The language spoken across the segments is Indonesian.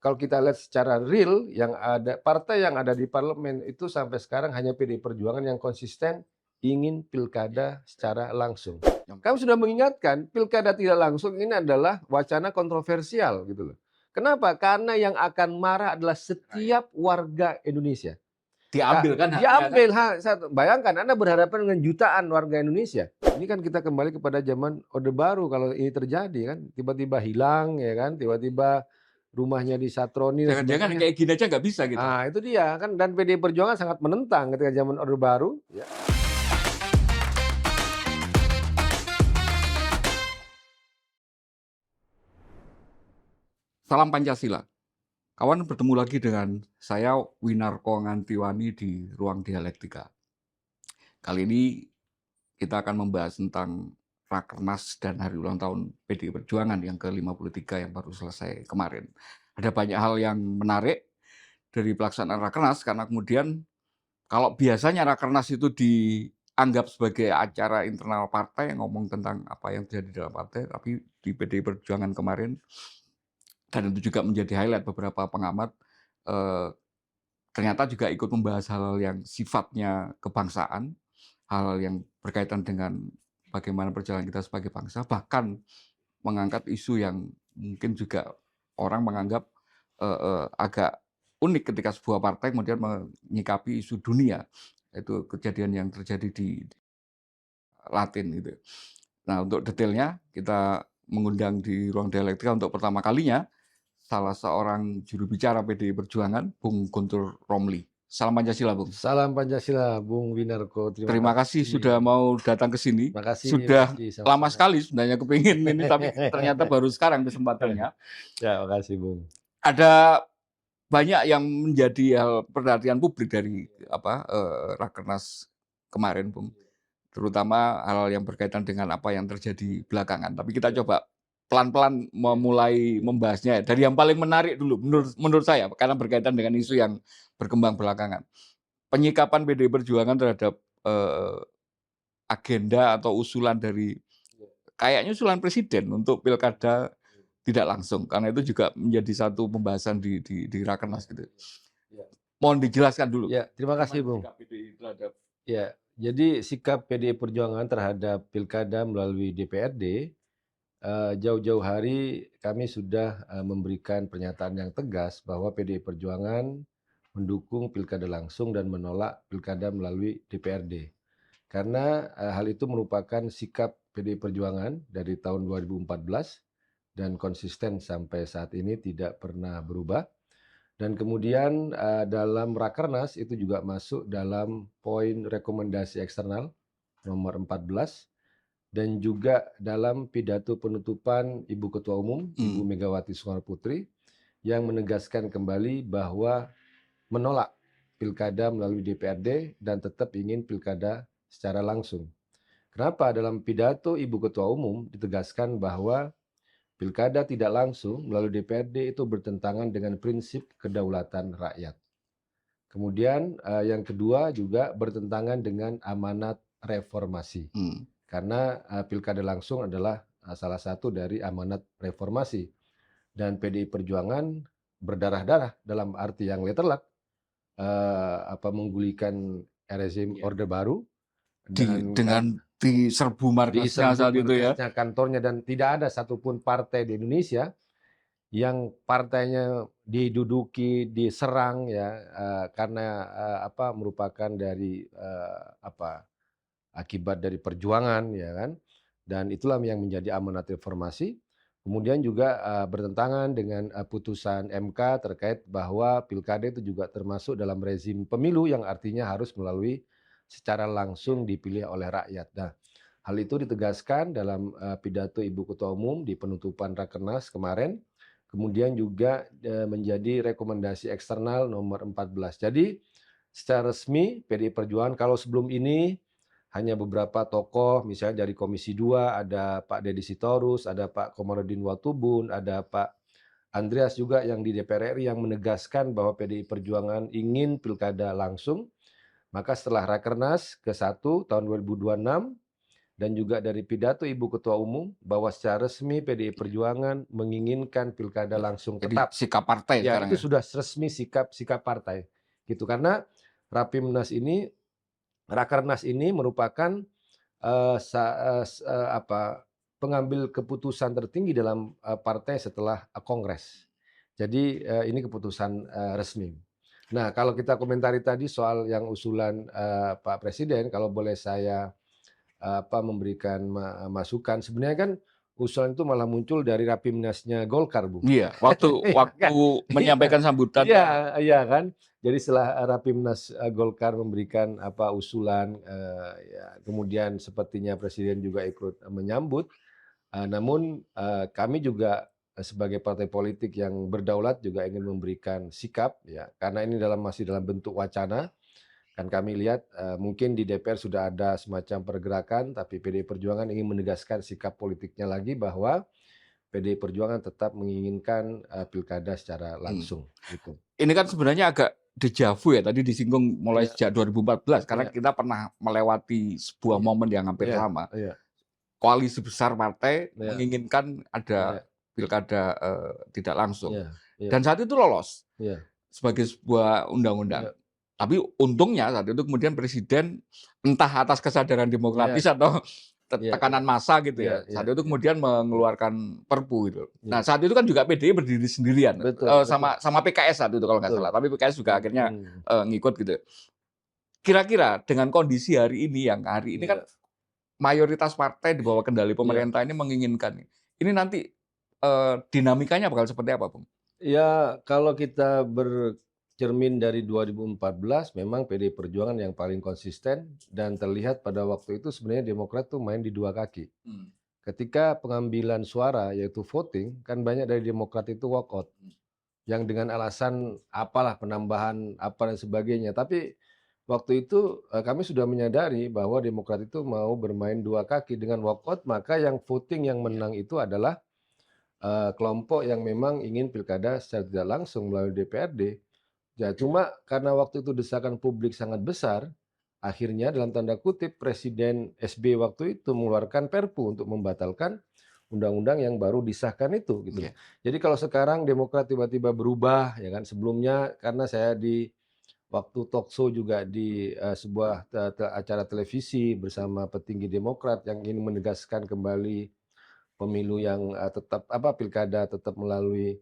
kalau kita lihat secara real yang ada partai yang ada di parlemen itu sampai sekarang hanya PDI Perjuangan yang konsisten ingin pilkada secara langsung. Kami sudah mengingatkan pilkada tidak langsung ini adalah wacana kontroversial gitu loh. Kenapa? Karena yang akan marah adalah setiap warga Indonesia. Diambil kan haknya kan? Diambil hak satu. Bayangkan Anda berhadapan dengan jutaan warga Indonesia. Ini kan kita kembali kepada zaman Orde Baru kalau ini terjadi kan. Tiba-tiba hilang ya kan, tiba-tiba rumahnya disatroni dan Jangan-jangan sebagainya. kayak gini aja nggak bisa kita. Ah, itu dia kan, dan PDI Perjuangan sangat menentang ketika zaman Orde Baru ya. Salam Pancasila. Kawan, bertemu lagi dengan saya Winarko Ngantiwani di Ruang Dialektika. Kali ini kita akan membahas tentang Rakernas dan hari ulang tahun PDI Perjuangan yang ke-53 yang baru selesai kemarin. Ada banyak hal yang menarik dari pelaksanaan Rakernas karena kemudian kalau biasanya Rakernas itu dianggap sebagai acara internal partai ngomong tentang apa yang terjadi dalam partai, tapi di PDI Perjuangan kemarin, dan itu juga menjadi highlight beberapa pengamat, ternyata juga ikut membahas hal-hal yang sifatnya kebangsaan, hal-hal yang berkaitan dengan bagaimana perjalanan kita sebagai bangsa, bahkan mengangkat isu yang mungkin juga orang menganggap agak unik ketika sebuah partai kemudian menyikapi isu dunia. Itu kejadian yang terjadi di Latin gitu. Nah, untuk detailnya kita mengundang di Ruang Dialektika untuk pertama kalinya salah seorang juru bicara PDI Perjuangan, Bung Guntur Romli. Salam Pancasila, Bung. Salam Pancasila, Bung Winarko. Terima kasih sudah mau datang ke sini. Makasih, Sudah sama-sama. lama sekali sebenarnya kepingin ini, tapi ternyata baru sekarang kesempatannya. Ya, makasih, Bung. Ada banyak yang menjadi hal perhatian publik dari Rakernas kemarin, Bung. Terutama hal yang berkaitan dengan apa yang terjadi belakangan. Tapi kita coba pelan-pelan memulai membahasnya dari yang paling menarik dulu menurut saya karena berkaitan dengan isu yang berkembang belakangan. Penyikapan PDI Perjuangan terhadap agenda atau usulan dari kayaknya usulan presiden untuk pilkada tidak langsung, karena itu juga menjadi satu pembahasan di Rakernas gitu. Mohon dijelaskan dulu. Ya, terima kasih, Bung. Ya, jadi sikap PDI Perjuangan terhadap pilkada melalui DPRD, jauh-jauh hari kami sudah memberikan pernyataan yang tegas bahwa PDI Perjuangan mendukung pilkada langsung dan menolak pilkada melalui DPRD. Karena hal itu merupakan sikap PDI Perjuangan dari tahun 2014 dan konsisten sampai saat ini tidak pernah berubah. Dan kemudian dalam Rakernas itu juga masuk dalam poin rekomendasi eksternal nomor 14 dan juga dalam pidato penutupan Ibu Ketua Umum, Ibu Megawati Soekarno Putri, yang menegaskan kembali bahwa menolak pilkada melalui DPRD dan tetap ingin pilkada secara langsung. Kenapa? Dalam pidato Ibu Ketua Umum ditegaskan bahwa pilkada tidak langsung melalui DPRD itu bertentangan dengan prinsip kedaulatan rakyat. Kemudian yang kedua juga bertentangan dengan amanat reformasi. Karena pilkada langsung adalah salah satu dari amanat reformasi. Dan PDI Perjuangan berdarah-darah dalam arti yang letterlock, menggulingkan rezim Orde Baru dengan diserbu markasnya saat itu ya. Kantornya, dan tidak ada satupun partai di Indonesia yang partainya diduduki, diserang ya karena merupakan dari akibat dari perjuangan ya kan. Dan itulah yang menjadi amanat reformasi. Kemudian juga bertentangan dengan putusan MK terkait bahwa pilkada itu juga termasuk dalam rezim pemilu yang artinya harus melalui secara langsung dipilih oleh rakyat. Nah, hal itu ditegaskan dalam pidato Ibu Ketua Umum di penutupan Rakernas kemarin. Kemudian juga menjadi rekomendasi eksternal nomor 14. Jadi secara resmi PDI Perjuangan, kalau sebelum ini hanya beberapa tokoh, misalnya dari Komisi 2 ada Pak Deddy Sitorus, ada Pak Komarudin Watubun, ada Pak Andreas juga yang di DPR RI yang menegaskan bahwa PDI Perjuangan ingin pilkada langsung. Maka setelah Rakernas ke-1 tahun 2026 dan juga dari pidato Ibu Ketua Umum bahwa secara resmi PDI Perjuangan menginginkan pilkada langsung Jadi tetap. sikap partai Ya, sekarang itu ya? sudah resmi sikap partai, gitu. Karena Rapimnas ini, Rakernas ini merupakan pengambil keputusan tertinggi dalam partai setelah kongres. Jadi ini keputusan resmi. Nah, kalau kita komentari tadi soal yang usulan Pak Presiden, kalau boleh saya memberikan masukan, sebenarnya kan usulan itu malah muncul dari Rapimnasnya Golkar, Bung. Iya, waktu Iya kan? menyampaikan Iya, sambutannya. iya kan. Jadi setelah Rapimnas Golkar memberikan usulan, ya kemudian sepertinya Presiden juga ikut menyambut. Namun kami juga sebagai partai politik yang berdaulat juga ingin memberikan sikap, ya, karena ini masih dalam bentuk wacana. Kan kami lihat mungkin di DPR sudah ada semacam pergerakan, tapi PDI Perjuangan ingin menegaskan sikap politiknya lagi bahwa PDI Perjuangan tetap menginginkan pilkada secara langsung, gitu. Ini kan sebenarnya agak dejavu ya, tadi disinggung mulai Iya, sejak 2014 karena iya, kita pernah melewati sebuah iya, momen yang hampir iya, sama. iya, Koalisi besar partai iya, menginginkan ada iya, pilkada tidak langsung. iya, iya, Dan saat itu lolos iya, sebagai sebuah undang-undang. iya, Tapi untungnya saat itu kemudian Presiden entah atas kesadaran iya, demokratis atau iya, tekanan massa gitu iya, ya. iya, Saat itu iya, kemudian mengeluarkan Perpu gitu. Nah, iya, saat itu kan juga PDI berdiri sendirian betul, betul, sama PKS saat itu kalau nggak betul. salah. Tapi PKS juga akhirnya Mhm, ngikut gitu. Kira-kira dengan kondisi hari ini yang hari ini kan iya, mayoritas partai di bawah kendali iya. pemerintah ini menginginkan. Ini nanti dinamikanya bakal seperti apa, Bung? Ya, kalau kita bercermin dari 2014, memang PDI Perjuangan yang paling konsisten dan terlihat pada waktu itu sebenarnya Demokrat tuh main di dua kaki. Hmm. Ketika pengambilan suara, yaitu voting, kan banyak dari Demokrat itu walkout. Yang dengan alasan apalah penambahan apa dan sebagainya. Tapi waktu itu kami sudah menyadari bahwa Demokrat itu mau bermain dua kaki dengan walkout, maka yang voting yang menang itu adalah kelompok yang memang ingin pilkada secara tidak langsung melalui DPRD. Ya, cuma karena waktu itu desakan publik sangat besar, akhirnya dalam tanda kutip Presiden SBY waktu itu mengeluarkan Perpu untuk membatalkan undang-undang yang baru disahkan itu, gitu loh. Iya. Jadi kalau sekarang Demokrat tiba-tiba berubah, ya kan, sebelumnya karena saya di waktu talk show juga di sebuah acara televisi bersama petinggi Demokrat yang ingin menegaskan kembali pemilu yang tetap pilkada tetap melalui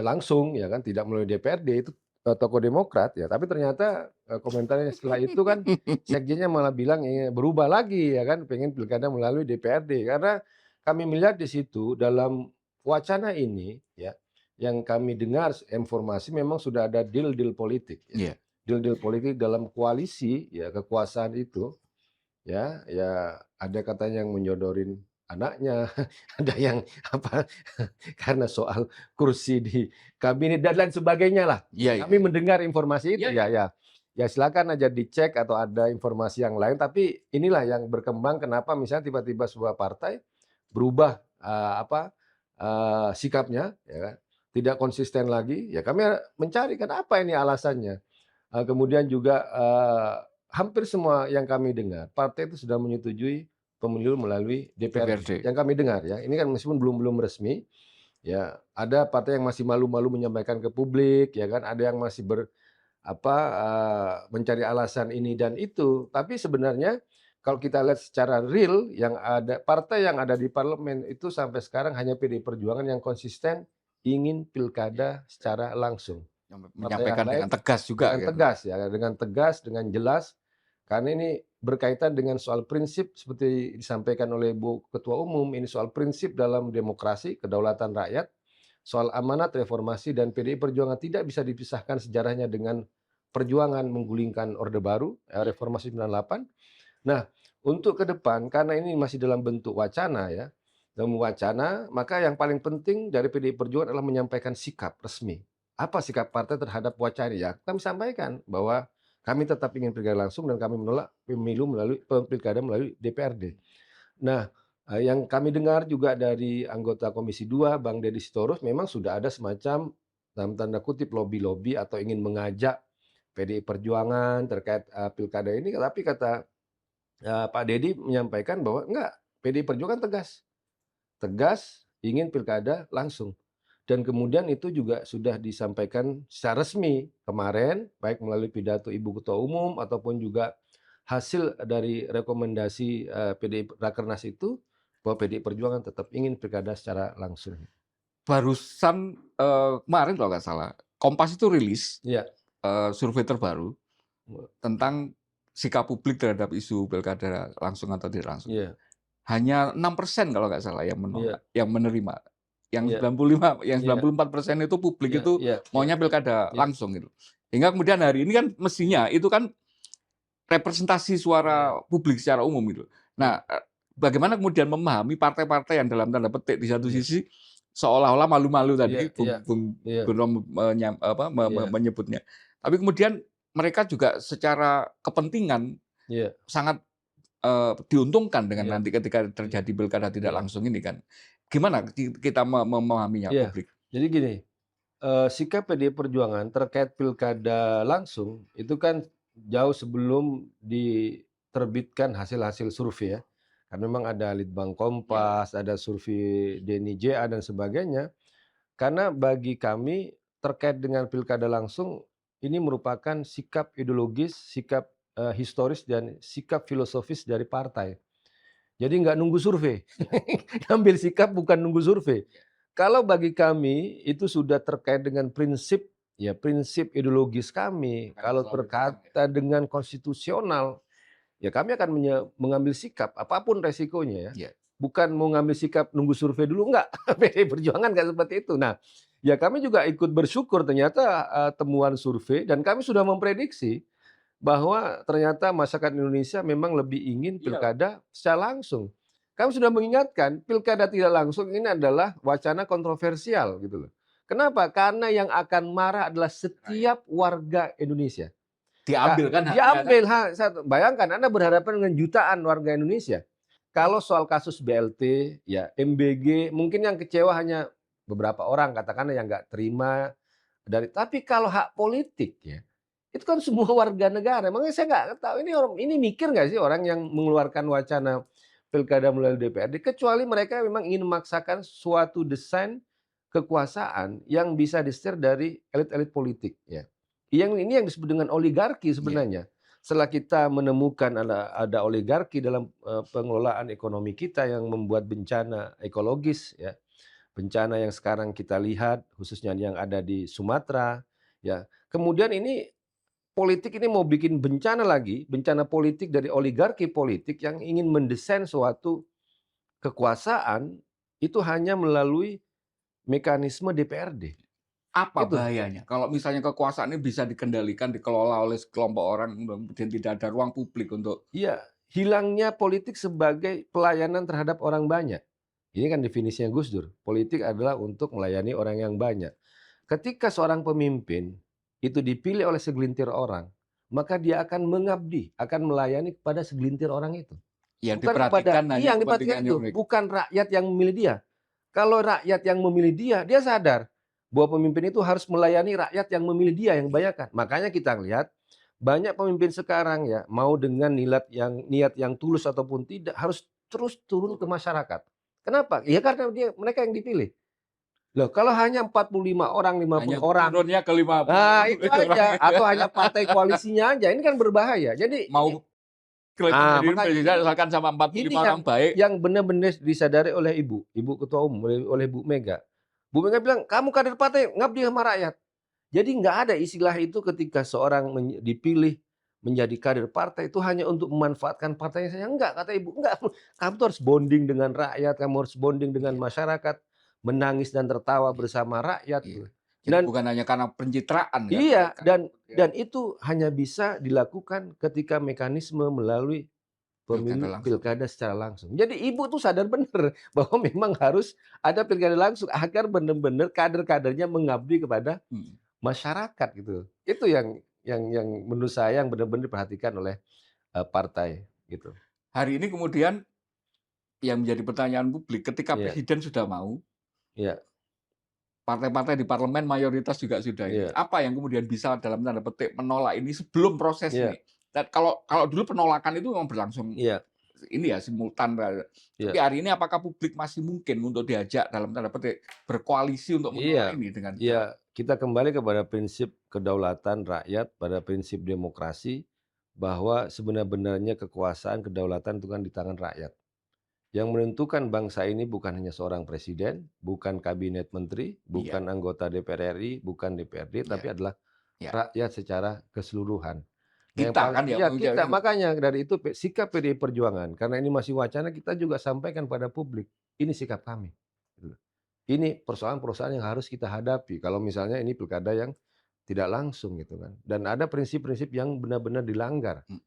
langsung, ya kan, tidak melalui DPRD, itu tokoh Demokrat ya. Tapi ternyata komentarnya setelah itu kan sekjennya malah bilang berubah lagi, ya kan, pengen pilkada melalui DPRD. Karena kami melihat di situ dalam wacana ini ya, yang kami dengar informasi memang sudah ada deal-deal politik ya. Iya. Deal-deal politik dalam koalisi ya, kekuasaan itu ya, ya ada katanya yang menjodorin anaknya, ada yang karena soal kursi di kabinet dan lain sebagainya lah. Iya, iya, Kami iya. mendengar informasi itu Iya, ya, iya. ya. Ya silakan aja dicek atau ada informasi yang lain, tapi inilah yang berkembang kenapa misalnya tiba-tiba sebuah partai berubah sikapnya, ya kan, tidak konsisten lagi. Ya kami mencari kan apa ini alasannya. Kemudian juga hampir semua yang kami dengar, partai itu sudah menyetujui pemilu melalui DPRD. DPRD. Yang kami dengar ya, ini kan meskipun belum resmi, ya ada partai yang masih malu-malu menyampaikan ke publik, ya kan, ada yang masih mencari alasan ini dan itu. Tapi sebenarnya kalau kita lihat secara real, yang ada partai yang ada di parlemen itu sampai sekarang hanya PDI Perjuangan yang konsisten ingin pilkada secara langsung. Partai yang Menyampaikan lain dengan tegas juga dengan gitu. tegas ya, dengan tegas, dengan jelas, karena ini berkaitan dengan soal prinsip seperti disampaikan oleh Bu Ketua Umum, ini soal prinsip dalam demokrasi, kedaulatan rakyat, soal amanat reformasi dan PDI Perjuangan tidak bisa dipisahkan sejarahnya dengan perjuangan menggulingkan Orde Baru, reformasi 98. Nah, untuk ke depan karena ini masih dalam bentuk wacana ya, dalam wacana, maka yang paling penting dari PDI Perjuangan adalah menyampaikan sikap resmi. Apa sikap partai terhadap wacana ya? Kami sampaikan bahwa kami tetap ingin pilkada langsung dan kami menolak pilkada melalui DPRD. Nah, yang kami dengar juga dari anggota Komisi 2 Bang Deddy Sitorus memang sudah ada semacam dalam tanda kutip lobi-lobi atau ingin mengajak PDI Perjuangan terkait pilkada ini, tapi kata Pak Deddy menyampaikan bahwa enggak, PDI Perjuangan tegas ingin pilkada langsung. Dan kemudian itu juga sudah disampaikan secara resmi kemarin, baik melalui pidato Ibu Ketua Umum ataupun juga hasil dari rekomendasi PDI Rakernas itu, bahwa PDI Perjuangan tetap ingin pilkada secara langsung. Barusan kemarin kalau nggak salah, Kompas itu rilis Iya. survei terbaru tentang sikap publik terhadap isu pilkada langsung atau tidak langsung. Iya. Hanya 6% kalau nggak salah yang menolak, yang menerima. Yang Iya. 94% itu publik Iya, itu iya, maunya pilkada iya. langsung gitu. Hingga kemudian hari ini kan mestinya itu kan representasi suara publik secara umum gitu. Nah, bagaimana kemudian memahami partai-partai yang dalam tanda petik di satu sisi seolah-olah malu-malu tadi Bung Rom menyebutnya. Tapi kemudian mereka juga secara kepentingan sangat diuntungkan dengan nanti ketika terjadi pilkada tidak langsung ini kan. Gimana kita memahaminya publik? Jadi gini, sikap PDI Perjuangan terkait pilkada langsung itu kan jauh sebelum diterbitkan hasil-hasil survei ya. Karena memang ada Litbang Kompas, ada survei Denny JA dan sebagainya. Karena bagi kami terkait dengan pilkada langsung ini merupakan sikap ideologis, sikap historis dan sikap filosofis dari partai. Jadi nggak nunggu survei, ambil sikap bukan nunggu survei. Kalau bagi kami itu sudah terkait dengan prinsip, ya prinsip ideologis kami. Kalau berkata dengan konstitusional, ya kami akan mengambil sikap apapun resikonya ya. Bukan mau ngambil sikap nunggu survei dulu, enggak. PDI Perjuangan nggak seperti itu. Nah, ya kami juga ikut bersyukur ternyata temuan survei dan kami sudah memprediksi bahwa ternyata masyarakat Indonesia memang lebih ingin pilkada secara langsung. Kami sudah mengingatkan pilkada tidak langsung ini adalah wacana kontroversial gitu loh. Kenapa? Karena yang akan marah adalah setiap warga Indonesia. Diambil kan haknya, diambil hak. Bayangkan Anda berhadapan dengan jutaan warga Indonesia. Kalau soal kasus BLT, ya MBG, mungkin yang kecewa hanya beberapa orang, katakanlah yang nggak terima dari. Tapi kalau hak politik ya, itu kan semua warga negara. Makanya saya nggak tahu ini mikir nggak sih orang yang mengeluarkan wacana pilkada melalui DPRD, kecuali mereka memang ingin memaksakan suatu desain kekuasaan yang bisa disetir dari elit-elit politik ya. Ini yang disebut dengan oligarki sebenarnya. Setelah kita menemukan ada oligarki dalam pengelolaan ekonomi kita yang membuat bencana ekologis ya. Bencana yang sekarang kita lihat khususnya yang ada di Sumatera ya. Kemudian ini politik ini mau bikin bencana lagi, bencana politik dari oligarki politik yang ingin mendesain suatu kekuasaan itu hanya melalui mekanisme DPRD. Apa bahayanya? Kalau misalnya kekuasaan ini bisa dikendalikan, dikelola oleh sekelompok orang dan tidak ada ruang publik untuk hilangnya politik sebagai pelayanan terhadap orang banyak. Ini kan definisinya Gus Dur. Politik adalah untuk melayani orang yang banyak. Ketika seorang pemimpin itu dipilih oleh segelintir orang, maka dia akan mengabdi, akan melayani kepada segelintir orang itu. Yang diperhatikan hanya kepentingan itu, bukan rakyat yang memilih dia. Kalau rakyat yang memilih dia, dia sadar bahwa pemimpin itu harus melayani rakyat yang memilih dia yang kebanyakan. Makanya kita lihat banyak pemimpin sekarang ya mau dengan niat yang tulus ataupun tidak harus terus turun ke masyarakat. Kenapa? Ya karena mereka yang dipilih. Loh, kalau hanya 45 orang, 50 orang. Turunnya ke 50. Nah, itu aja. Atau hanya partai koalisinya aja. Ini kan berbahaya. Jadi mau misalkan sama 45 orang baik. Yang benar-benar disadari oleh Ibu Ketua Umum, oleh Bu Mega. Bu Mega bilang, kamu kader partai, ngabdi sama rakyat. Jadi nggak ada istilah itu ketika seorang dipilih menjadi kader partai itu hanya untuk memanfaatkan partainya saja. Enggak, kata Ibu. Enggak, kamu tuh harus bonding dengan rakyat, kamu harus bonding dengan masyarakat, menangis dan tertawa bersama rakyat. Dan bukan hanya karena pencitraan. Iya, dan itu hanya bisa dilakukan ketika mekanisme melalui pemilu pilkada secara langsung. Jadi Ibu tuh sadar benar bahwa memang harus ada pilkada langsung agar benar-benar kader-kadernya mengabdi kepada masyarakat gitu. Itu yang menurut saya yang benar-benar diperhatikan oleh partai gitu. Hari ini kemudian yang menjadi pertanyaan publik ketika presiden sudah mau, partai-partai di parlemen mayoritas juga sudah ini. Apa yang kemudian bisa dalam tanda petik menolak ini sebelum proses ini? Dan kalau dulu penolakan itu memang berlangsung Iya, ini ya simultan. Tapi iya, hari ini apakah publik masih mungkin untuk diajak dalam tanda petik berkoalisi untuk menolak iya, ini dengan cara iya. Kita kembali kepada prinsip kedaulatan rakyat, pada prinsip demokrasi, bahwa sebenar-benarnya kekuasaan, kedaulatan itu kan di tangan rakyat. Yang menentukan bangsa ini bukan hanya seorang presiden, bukan kabinet menteri, iya, bukan anggota DPR RI, bukan DPRD, iya, tapi adalah iya. rakyat secara keseluruhan. Nah, yang Kita paling kan ya ya menjadi kita makanya dari itu sikap PDI Perjuangan karena ini masih wacana kita juga sampaikan pada publik, ini sikap kami. Gitu. Ini persoalan-persoalan yang harus kita hadapi kalau misalnya ini pilkada yang tidak langsung gitu kan. Dan ada prinsip-prinsip yang benar-benar dilanggar mmm,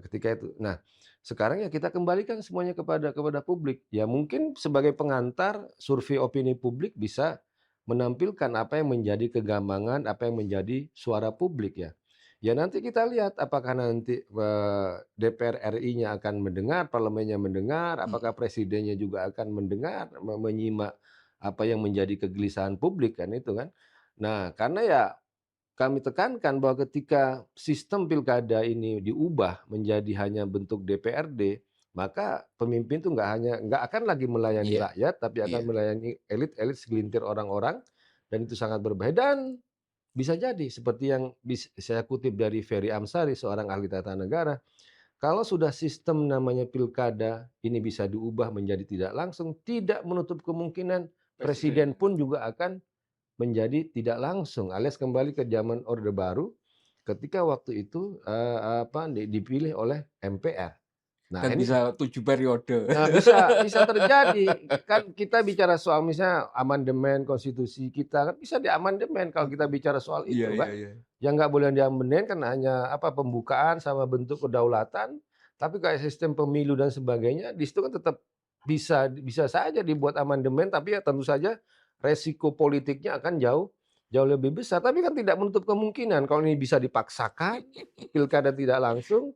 ketika itu. Nah, sekarang ya kita kembalikan semuanya kepada publik. Ya mungkin sebagai pengantar survei opini publik bisa menampilkan apa yang menjadi kegambangan, apa yang menjadi suara publik ya. Ya nanti kita lihat apakah nanti DPR RI-nya akan mendengar, parlemennya mendengar, mhm, apakah presidennya juga akan mendengar, menyimak apa yang menjadi kegelisahan publik kan itu kan. Nah, karena ya kami tekankan bahwa ketika sistem pilkada ini diubah menjadi hanya bentuk DPRD, maka pemimpin itu nggak akan lagi melayani iya, rakyat, tapi akan iya, melayani elit-elit segelintir orang-orang, dan itu sangat berbahaya. Dan bisa jadi seperti yang saya kutip dari Ferry Amsari, seorang ahli tata negara, kalau sudah sistem namanya pilkada ini bisa diubah menjadi tidak langsung, tidak menutup kemungkinan presiden. presiden pun juga akan menjadi tidak langsung, alias kembali ke zaman Orde Baru ketika waktu itu, dipilih oleh MPR. Nah Dan ini bisa 7 periode. bisa terjadi. Kan kita bicara soal misalnya amandemen konstitusi kita, kan bisa diamandemen kalau kita bicara soal Iya, itu iya, kan. iya. Yang nggak boleh diamandemen kan hanya pembukaan sama bentuk kedaulatan, tapi kayak sistem pemilu dan sebagainya, di situ kan tetap bisa bisa saja dibuat amandemen, tapi ya tentu saja resiko politiknya akan jauh jauh lebih besar. Tapi kan tidak menutup kemungkinan kalau ini bisa dipaksakan, pilkada tidak langsung,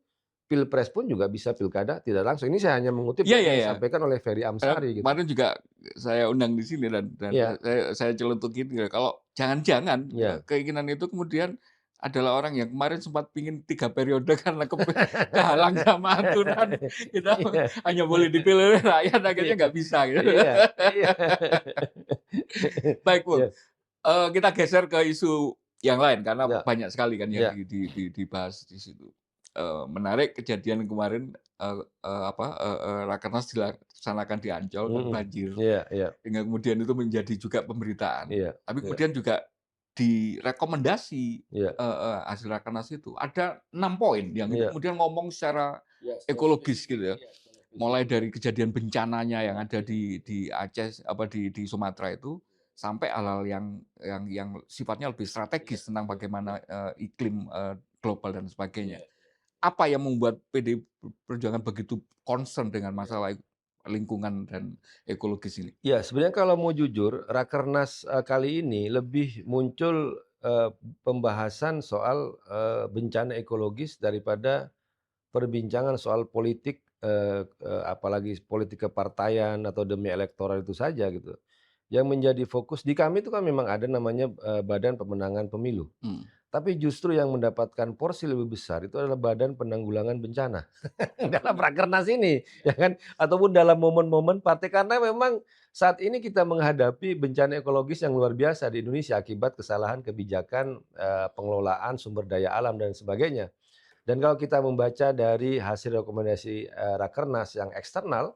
pilpres pun juga bisa pilkada tidak langsung. Ini saya hanya mengutip Iya, apa iya, yang iya. disampaikan oleh Ferry Karena Amsari gitu. kemarin juga saya undang di sini dan Iya, saya celentukin ya, kalau jangan-jangan, iya. keinginan itu kemudian adalah orang yang kemarin sempat pingin 3 periode karena kehalang sama aturan, kita Iya, hanya boleh dipilih oleh rakyat, akhirnya iya, nggak bisa gitu. iya, iya. Baik, Pul, Iya, kita geser ke isu yang lain karena iya, banyak sekali kan yang iya. dibahas di situ. Menarik kejadian kemarin, rakernas dilaksanakan di Ancol kan Mhm. banjir, Iya, iya, hingga kemudian itu menjadi juga pemberitaan. iya, Tapi iya, kemudian juga di rekomendasi, iya, hasil rakernas itu ada 6 poin yang itu iya. kemudian ngomong secara Iya, secara ekologis spesifik, gitu ya. iya, secara Mulai spesifik. dari kejadian bencananya yang ada Iya, di Aceh, di Sumatera itu, sampai hal-hal yang sifatnya lebih iya, strategis tentang iya, bagaimana, iklim, global dan sebagainya. iya. Apa yang membuat PDI Perjuangan begitu concern dengan masalah lingkungan dan ekologis ini? Ya, sebenarnya kalau mau jujur, rakernas, kali ini lebih muncul, pembahasan soal, bencana ekologis daripada perbincangan soal politik, apalagi politik kepartaian atau demi elektoral itu saja gitu. Yang menjadi fokus di kami itu kan memang ada namanya, Badan Pemenangan Pemilu. Mmm, Tapi justru yang mendapatkan porsi lebih besar itu adalah Badan Penanggulangan Bencana dalam rakernas ini, ya kan? Ataupun dalam momen-momen partai karena memang saat ini kita menghadapi bencana ekologis yang luar biasa di Indonesia akibat kesalahan kebijakan, pengelolaan sumber daya alam dan sebagainya. Dan kalau kita membaca dari hasil rekomendasi, rakernas yang eksternal,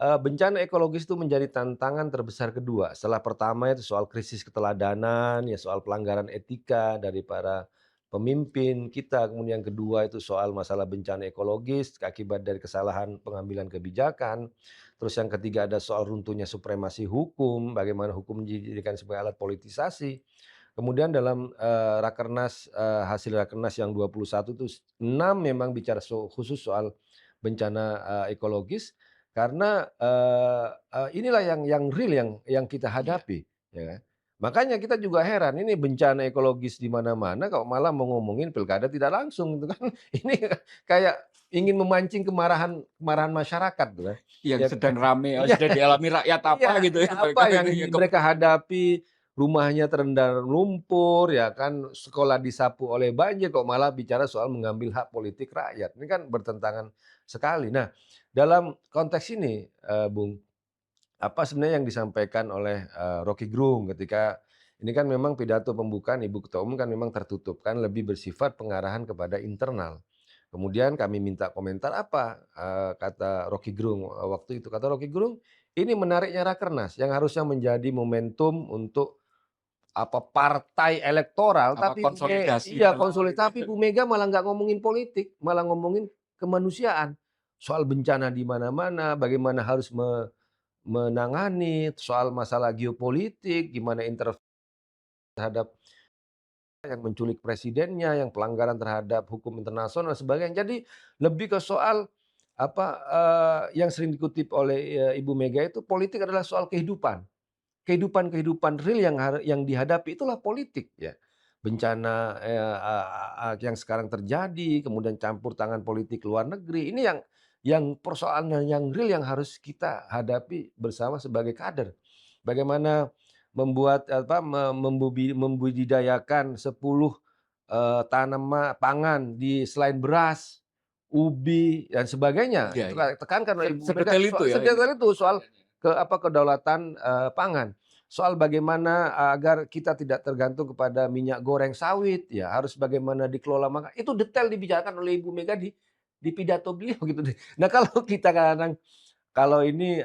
bencana ekologis itu menjadi tantangan terbesar kedua. Setelah pertama itu soal krisis keteladanan, ya soal pelanggaran etika dari para pemimpin kita, kemudian yang kedua itu soal masalah bencana ekologis akibat dari kesalahan pengambilan kebijakan. Terus yang ketiga ada soal runtuhnya supremasi hukum, bagaimana hukum dijadikan sebagai alat politisasi. Kemudian dalam, rakernas, hasil rakernas yang 21 itu 6 memang bicara khusus soal bencana, ekologis karena, inilah yang real yang kita iya. hadapi, ya kan. Makanya kita juga heran ini bencana ekologis di mana-mana kok malah mau ngomongin pilkada tidak langsung gitu kan. Ini kayak ingin memancing kemarahan kemarahan masyarakat gitu kan. Yang Ya sedang rame, iya. sedang dialami rakyat apa Iya, gitu ya, iya, mereka apa yang ini mereka hadapi, rumahnya terendam lumpur, ya kan, sekolah disapu oleh banjir, kok malah bicara soal mengambil hak politik rakyat. Ini kan bertentangan sekali. Nah, dalam konteks ini, Bung, apa sebenarnya yang disampaikan oleh, Roky Gerung ketika ini kan memang pidato pembukaan Ibu Ketua Umum kan memang tertutup, kan lebih bersifat pengarahan kepada internal. Kemudian kami minta komentar apa, kata Roky Gerung, waktu itu. Kata Roky Gerung, "Ini menariknya Rakernas yang harusnya menjadi momentum untuk apa, partai elektoral, Apa tapi konsolidasi iya dalam konsolidasi, tapi Bu Mega malah nggak ngomongin politik, malah ngomongin kemanusiaan. Soal bencana di mana-mana, bagaimana harus menangani, soal masalah geopolitik, gimana intervensi terhadap yang menculik presidennya, yang pelanggaran terhadap hukum internasional dan sebagainya. Jadi lebih ke soal apa, yang sering dikutip oleh, Ibu Mega itu politik adalah soal kehidupan. Kehidupan-kehidupan real yang dihadapi itulah politik ya. Bencana, yang sekarang terjadi, kemudian campur tangan politik luar negeri, ini yang persoalan yang real yang harus kita hadapi bersama sebagai kader. Bagaimana membuat apa, membudidayakan 10 pangan di selain beras, ubi, dan sebagainya. Iya, Itu iya. kan tekankan oleh Ibu Mega Sedetail itu ya ini sedetail itu soal pertanyaannya. kedaulatan, pangan. Soal bagaimana agar kita tidak tergantung kepada minyak goreng sawit, ya harus bagaimana dikelola itu detail dibicarakan oleh Ibu Mega di pidato beliau gitu deh. Nah kalau kita kadang kalau ini,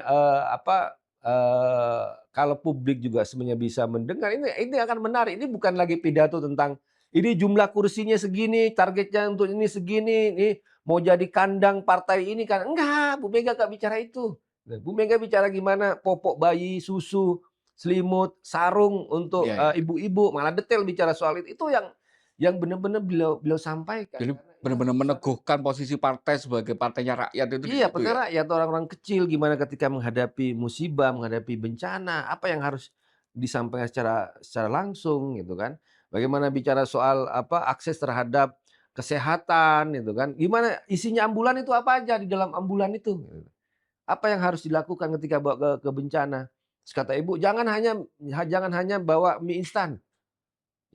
kalau publik juga sebenarnya bisa mendengar, ini akan menarik. Ini bukan lagi pidato tentang, "Ini jumlah kursinya segini, targetnya untuk ini segini, ini mau jadi kandang partai ini kan." Enggak, Bu Mega nggak bicara itu. Nah, Bu Mega bicara gimana popok bayi, susu, selimut, sarung untuk, Iya, iya. ibu-ibu, malah detail bicara soal itu. Itu yang benar-benar beliau beliau sampaikan. Jadi Karena ini benar-benar meneguhkan posisi partai sebagai partainya rakyat itu di iya, situ ya? perkara rakyat, orang-orang kecil gimana ketika menghadapi musibah, menghadapi bencana, apa yang harus disampaikan secara langsung gitu kan. Bagaimana bicara soal apa, akses terhadap kesehatan gitu kan. Gimana isinya ambulan itu apa aja di dalam ambulan itu, gitu. Apa yang harus dilakukan ketika bawa ke bencana. Terus kata ibu, jangan hanya bawa mie instan,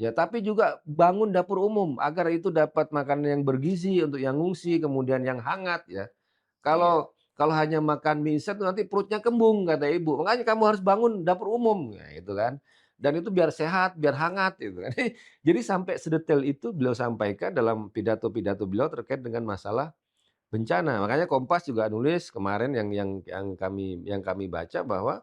ya tapi juga bangun dapur umum agar itu dapat makanan yang bergizi untuk yang ngungsi, kemudian yang hangat ya. Iya. Kalau hanya makan mie instan tuh nanti perutnya kembung kata ibu, makanya kamu harus bangun dapur umum, ya itu kan. Dan itu biar sehat, biar hangat gitu kan. Jadi sampai sedetail itu beliau sampaikan dalam pidato-pidato beliau terkait dengan masalah bencana. Makanya Kompas juga nulis kemarin yang kami baca bahwa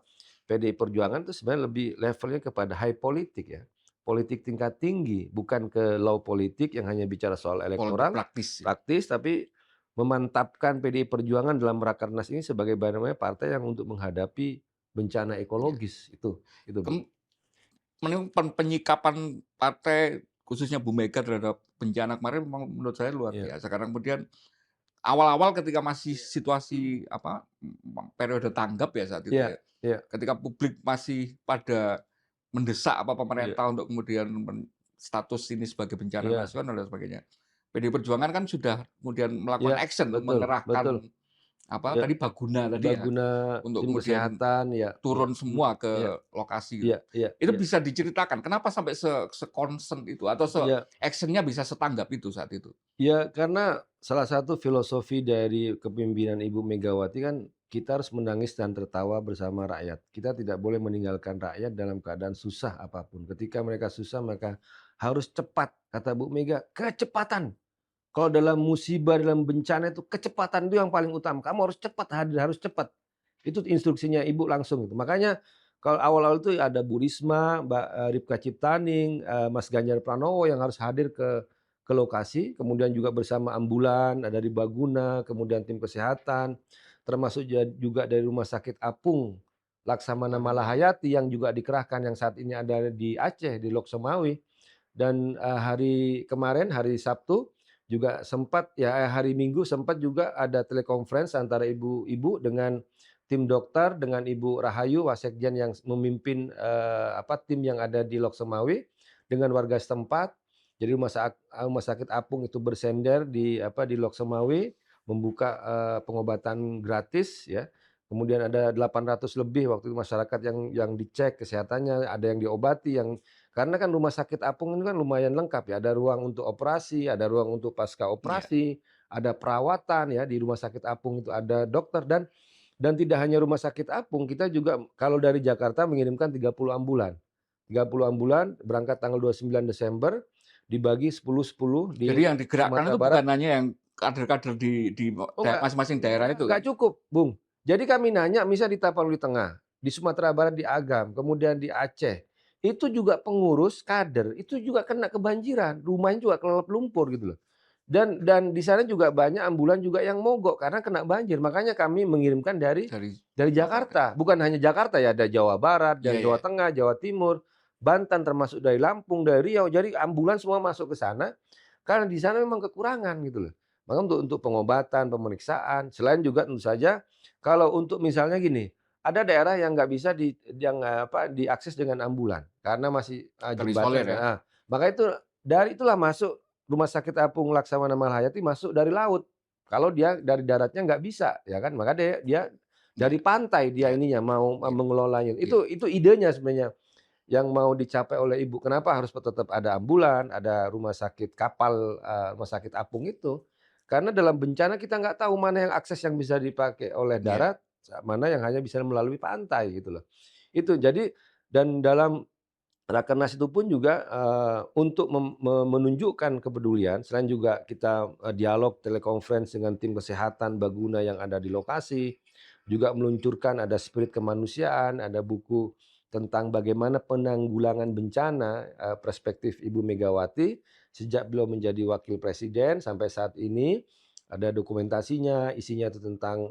PDI Perjuangan itu sebenarnya lebih levelnya kepada high politik ya. Politik tingkat tinggi, bukan ke low politik yang hanya bicara soal Politik elektoral, praktis ya? praktis, tapi memantapkan PDI Perjuangan dalam rakernas ini sebagai namanya partai yang untuk menghadapi bencana Iya. ekologis itu Bung. Kem penyikapan partai khususnya Bu Mega terhadap bencana kemarin memang menurut saya luar Iya, biasa. Karena kemudian awal-awal ketika masih situasi apa, periode tanggap ya saat itu iya, ya. iya, Ketika publik masih pada mendesak apa iya, pemerintah untuk kemudian status ini sebagai bencana iya, nasional dan sebagainya. PDI Perjuangan kan sudah kemudian iya, melakukan action, betul, betul. mengerahkan apa Iya, tadi Baguna tadi ya, Baguna, untuk tim kemudian kesehatan, ya, iya, turun semua iya, ke lokasi gitu. iya, iya, Itu iya, bisa diceritakan kenapa sampai se-concern itu atau iya. action-nya bisa setanggap itu saat itu? Ya, karena salah satu filosofi dari kepemimpinan Ibu Megawati kan kita harus menangis dan tertawa bersama rakyat. Kita tidak boleh meninggalkan rakyat dalam keadaan susah apapun. Ketika mereka susah maka harus cepat, kata Bu Mega, kecepatan. Kalau dalam musibah, dalam bencana itu kecepatan itu yang paling utama. Kamu harus cepat hadir, harus cepat. Itu instruksinya Ibu langsung itu. Makanya kalau awal-awal itu ada Bu Risma, Mbak, Ripka Ciptaning, Mas Ganjar Pranowo yang harus hadir ke lokasi, kemudian juga bersama ambulan, ada dari Baguna, kemudian tim kesehatan, termasuk juga dari Rumah Sakit Apung, Laksamana Malahayati yang juga dikerahkan yang saat ini ada di Aceh, di Lhokseumawe. Dan, hari kemarin, hari Sabtu, juga sempat ya, hari Minggu sempat juga ada telekonferensi antara ibu-ibu dengan tim dokter, dengan Ibu Rahayu Wasekjen yang memimpin, tim yang ada di Lhokseumawe dengan warga setempat. Jadi Rumah Sakit Apung itu bersender di Lhokseumawe, membuka, pengobatan gratis ya. kemudian ada 800 lebih waktu itu masyarakat yang dicek kesehatannya, ada yang diobati, karena kan rumah sakit apung ini kan lumayan lengkap ya, ada ruang untuk operasi, ada ruang untuk pasca Iya, operasi, ada perawatan ya di rumah sakit apung itu ada dokter dan tidak hanya rumah sakit apung, kita juga kalau dari Jakarta mengirimkan 30 ambulan. 30 ambulan berangkat tanggal 29 Desember, dibagi 10-10 di jadi yang digerakkan Sumatera itu Barat. bukan hanya yang kader-kader di Oh enggak, masing-masing daerah itu enggak kan? cukup, Bung. Jadi kami nanya misal di Tapanuli Tengah, di Sumatera Barat di Agam, kemudian di Aceh, itu juga pengurus kader, itu juga kena kebanjiran, rumahnya juga kelelep lumpur gitu loh. Dan di sana juga banyak ambulan juga yang mogok karena kena banjir. Makanya kami mengirimkan Dari dari Sumatera Barat. Jakarta, bukan hanya Jakarta ya, ada Jawa Barat Iya, dan iya. Jawa Tengah, Jawa Timur, Banten termasuk dari Lampung, dari Riau. Jadi ambulan semua masuk ke sana karena di sana memang kekurangan gitu loh. Maka untuk pengobatan, pemeriksaan, selain juga tentu saja kalau untuk misalnya gini, ada daerah yang nggak bisa diakses dengan ambulan karena masih jembatan Terisolir ya? maka itu dari itulah masuk Rumah Sakit Apung Laksamana Malhayati masuk dari laut. Kalau dia dari daratnya nggak bisa, ya kan? Maka dia Iya, dari pantai dia iya, ininya mau iya, mengelolanya. iya. Itu idenya sebenarnya yang mau dicapai oleh Ibu. Kenapa harus tetap ada ambulan, ada rumah sakit kapal, rumah sakit apung itu. Karena dalam bencana kita nggak tahu mana yang akses yang bisa dipakai oleh Iya. darat, mana yang hanya bisa melalui pantai gitu loh. Itu jadi dan dalam Rakernas itu pun juga, untuk menunjukkan kepedulian, selain juga kita, dialog telekonferensi dengan tim kesehatan Baguna yang ada di lokasi, juga meluncurkan ada spirit kemanusiaan, ada buku tentang bagaimana penanggulangan bencana, perspektif Ibu Megawati sejak beliau menjadi wakil presiden sampai saat ini. Ada dokumentasinya, isinya itu tentang,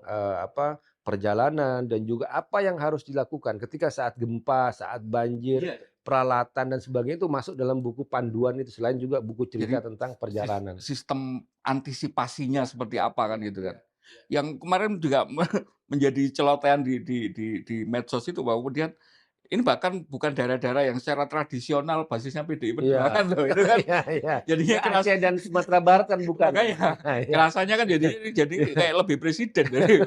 perjalanan dan juga apa yang harus dilakukan ketika saat gempa, saat banjir, Iya. peralatan dan sebagainya itu masuk dalam buku panduan itu, selain juga buku Jadi cerita tentang perjalanan. sistem antisipasinya seperti apa kan gitu kan. Iya. Yang kemarin juga menjadi celotehan di medsos itu bahwa kemudian ini bahkan bukan daerah-daerah yang secara tradisional basisnya PDI Iya. Perjuangan loh itu kan. Iya iya. Jadinya Ya Aceh dan Sumatera Barat kan bukan. makanya Iya. kerasanya kan jadi kayak lebih presiden dari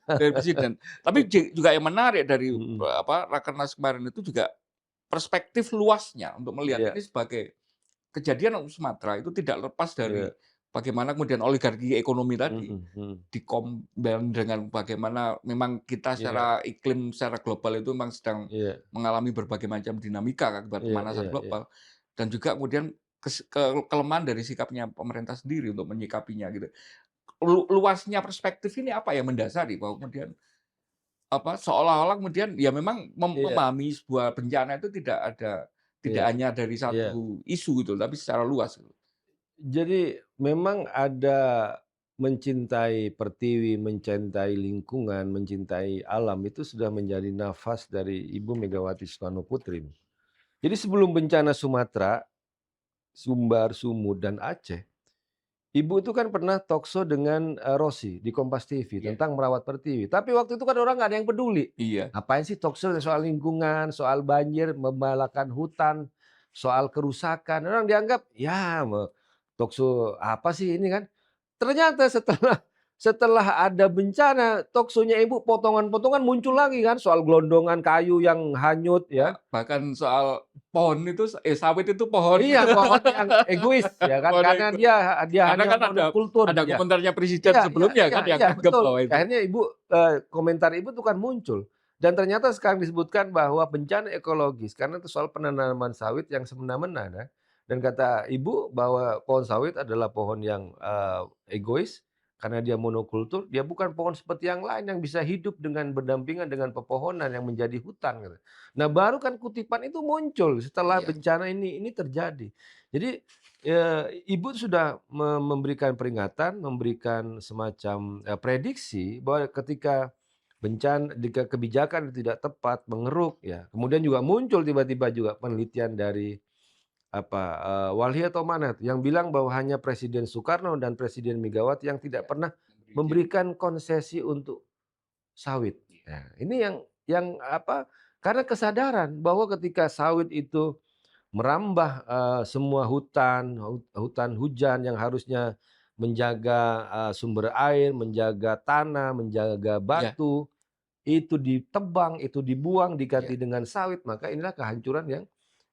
presiden. Tapi Iya. juga yang menarik dari Mhm. Rakernas kemarin itu juga perspektif luasnya untuk melihat Iya ini sebagai kejadian Sumatera itu tidak lepas dari iya. bagaimana kemudian oligarki ekonomi tadi Mhm mhm. dikombin dengan bagaimana memang kita Iya secara iklim, secara global itu memang sedang iya mengalami berbagai macam dinamika akibat iya pemanasan iya iya. global dan juga kemudian kelemahan dari sikapnya pemerintah sendiri untuk menyikapinya gitu. Luasnya perspektif ini apa yang mendasari bahwa kemudian seolah-olah kemudian ya memang Iya memahami sebuah bencana itu tidak iya hanya dari iya. satu isu gitu, tapi secara luas gitu. Jadi memang ada mencintai pertiwi, mencintai lingkungan, mencintai alam itu sudah menjadi nafas dari Ibu Megawati Soekarno Putri. Jadi sebelum bencana Sumatera, Sumbar, Sumut, dan Aceh, Ibu itu kan pernah talkshow dengan Rossi di Kompas TV Iya. tentang merawat pertiwi. Tapi waktu itu kan orang nggak ada yang peduli. Iya. Ngapain sih talkshow soal lingkungan, soal banjir, membalakan hutan, soal kerusakan. Orang dianggap ya talkshow apa sih ini kan. Ternyata setelah ada bencana, talkshow-nya Ibu potongan-potongan muncul lagi kan soal gelondongan kayu yang hanyut ya. Bahkan soal pohon itu sawit itu pohon Iya, gitu. pohon yang egois ya kan, Pohon karena egois. dia Karena hanya kan monokultur ada ya. komentarnya presiden Iya iya sebelumnya iya kan yang iya, nganggep betul. bahwa itu Akhirnya Ibu, komentar Ibu tuh kan muncul. Dan ternyata sekarang disebutkan bahwa bencana ekologis karena itu soal penanaman sawit yang semena-mena kan. Dan kata Ibu bahwa pohon sawit adalah pohon yang, egois karena dia monokultur, dia bukan pohon seperti yang lain yang bisa hidup dengan berdampingan dengan pepohonan yang menjadi hutan gitu. Nah, baru kan kutipan itu muncul setelah iya, bencana ini terjadi. Jadi Ibu sudah memberikan peringatan, memberikan semacam, prediksi bahwa ketika jika kebijakan tidak tepat, mengeruk ya, kemudian juga muncul tiba-tiba juga penelitian dari Walhi atau mana tuh yang bilang bahwa hanya Presiden Soekarno dan Presiden Megawati yang tidak iya, pernah memberi izin. memberikan konsesi untuk sawit. Iya. Nah, ini yang karena kesadaran bahwa ketika sawit itu merambah, semua hutan hujan yang harusnya menjaga, sumber air, menjaga tanah, menjaga Iya, batu, itu ditebang, itu dibuang, Iya, diganti dengan sawit, maka inilah kehancuran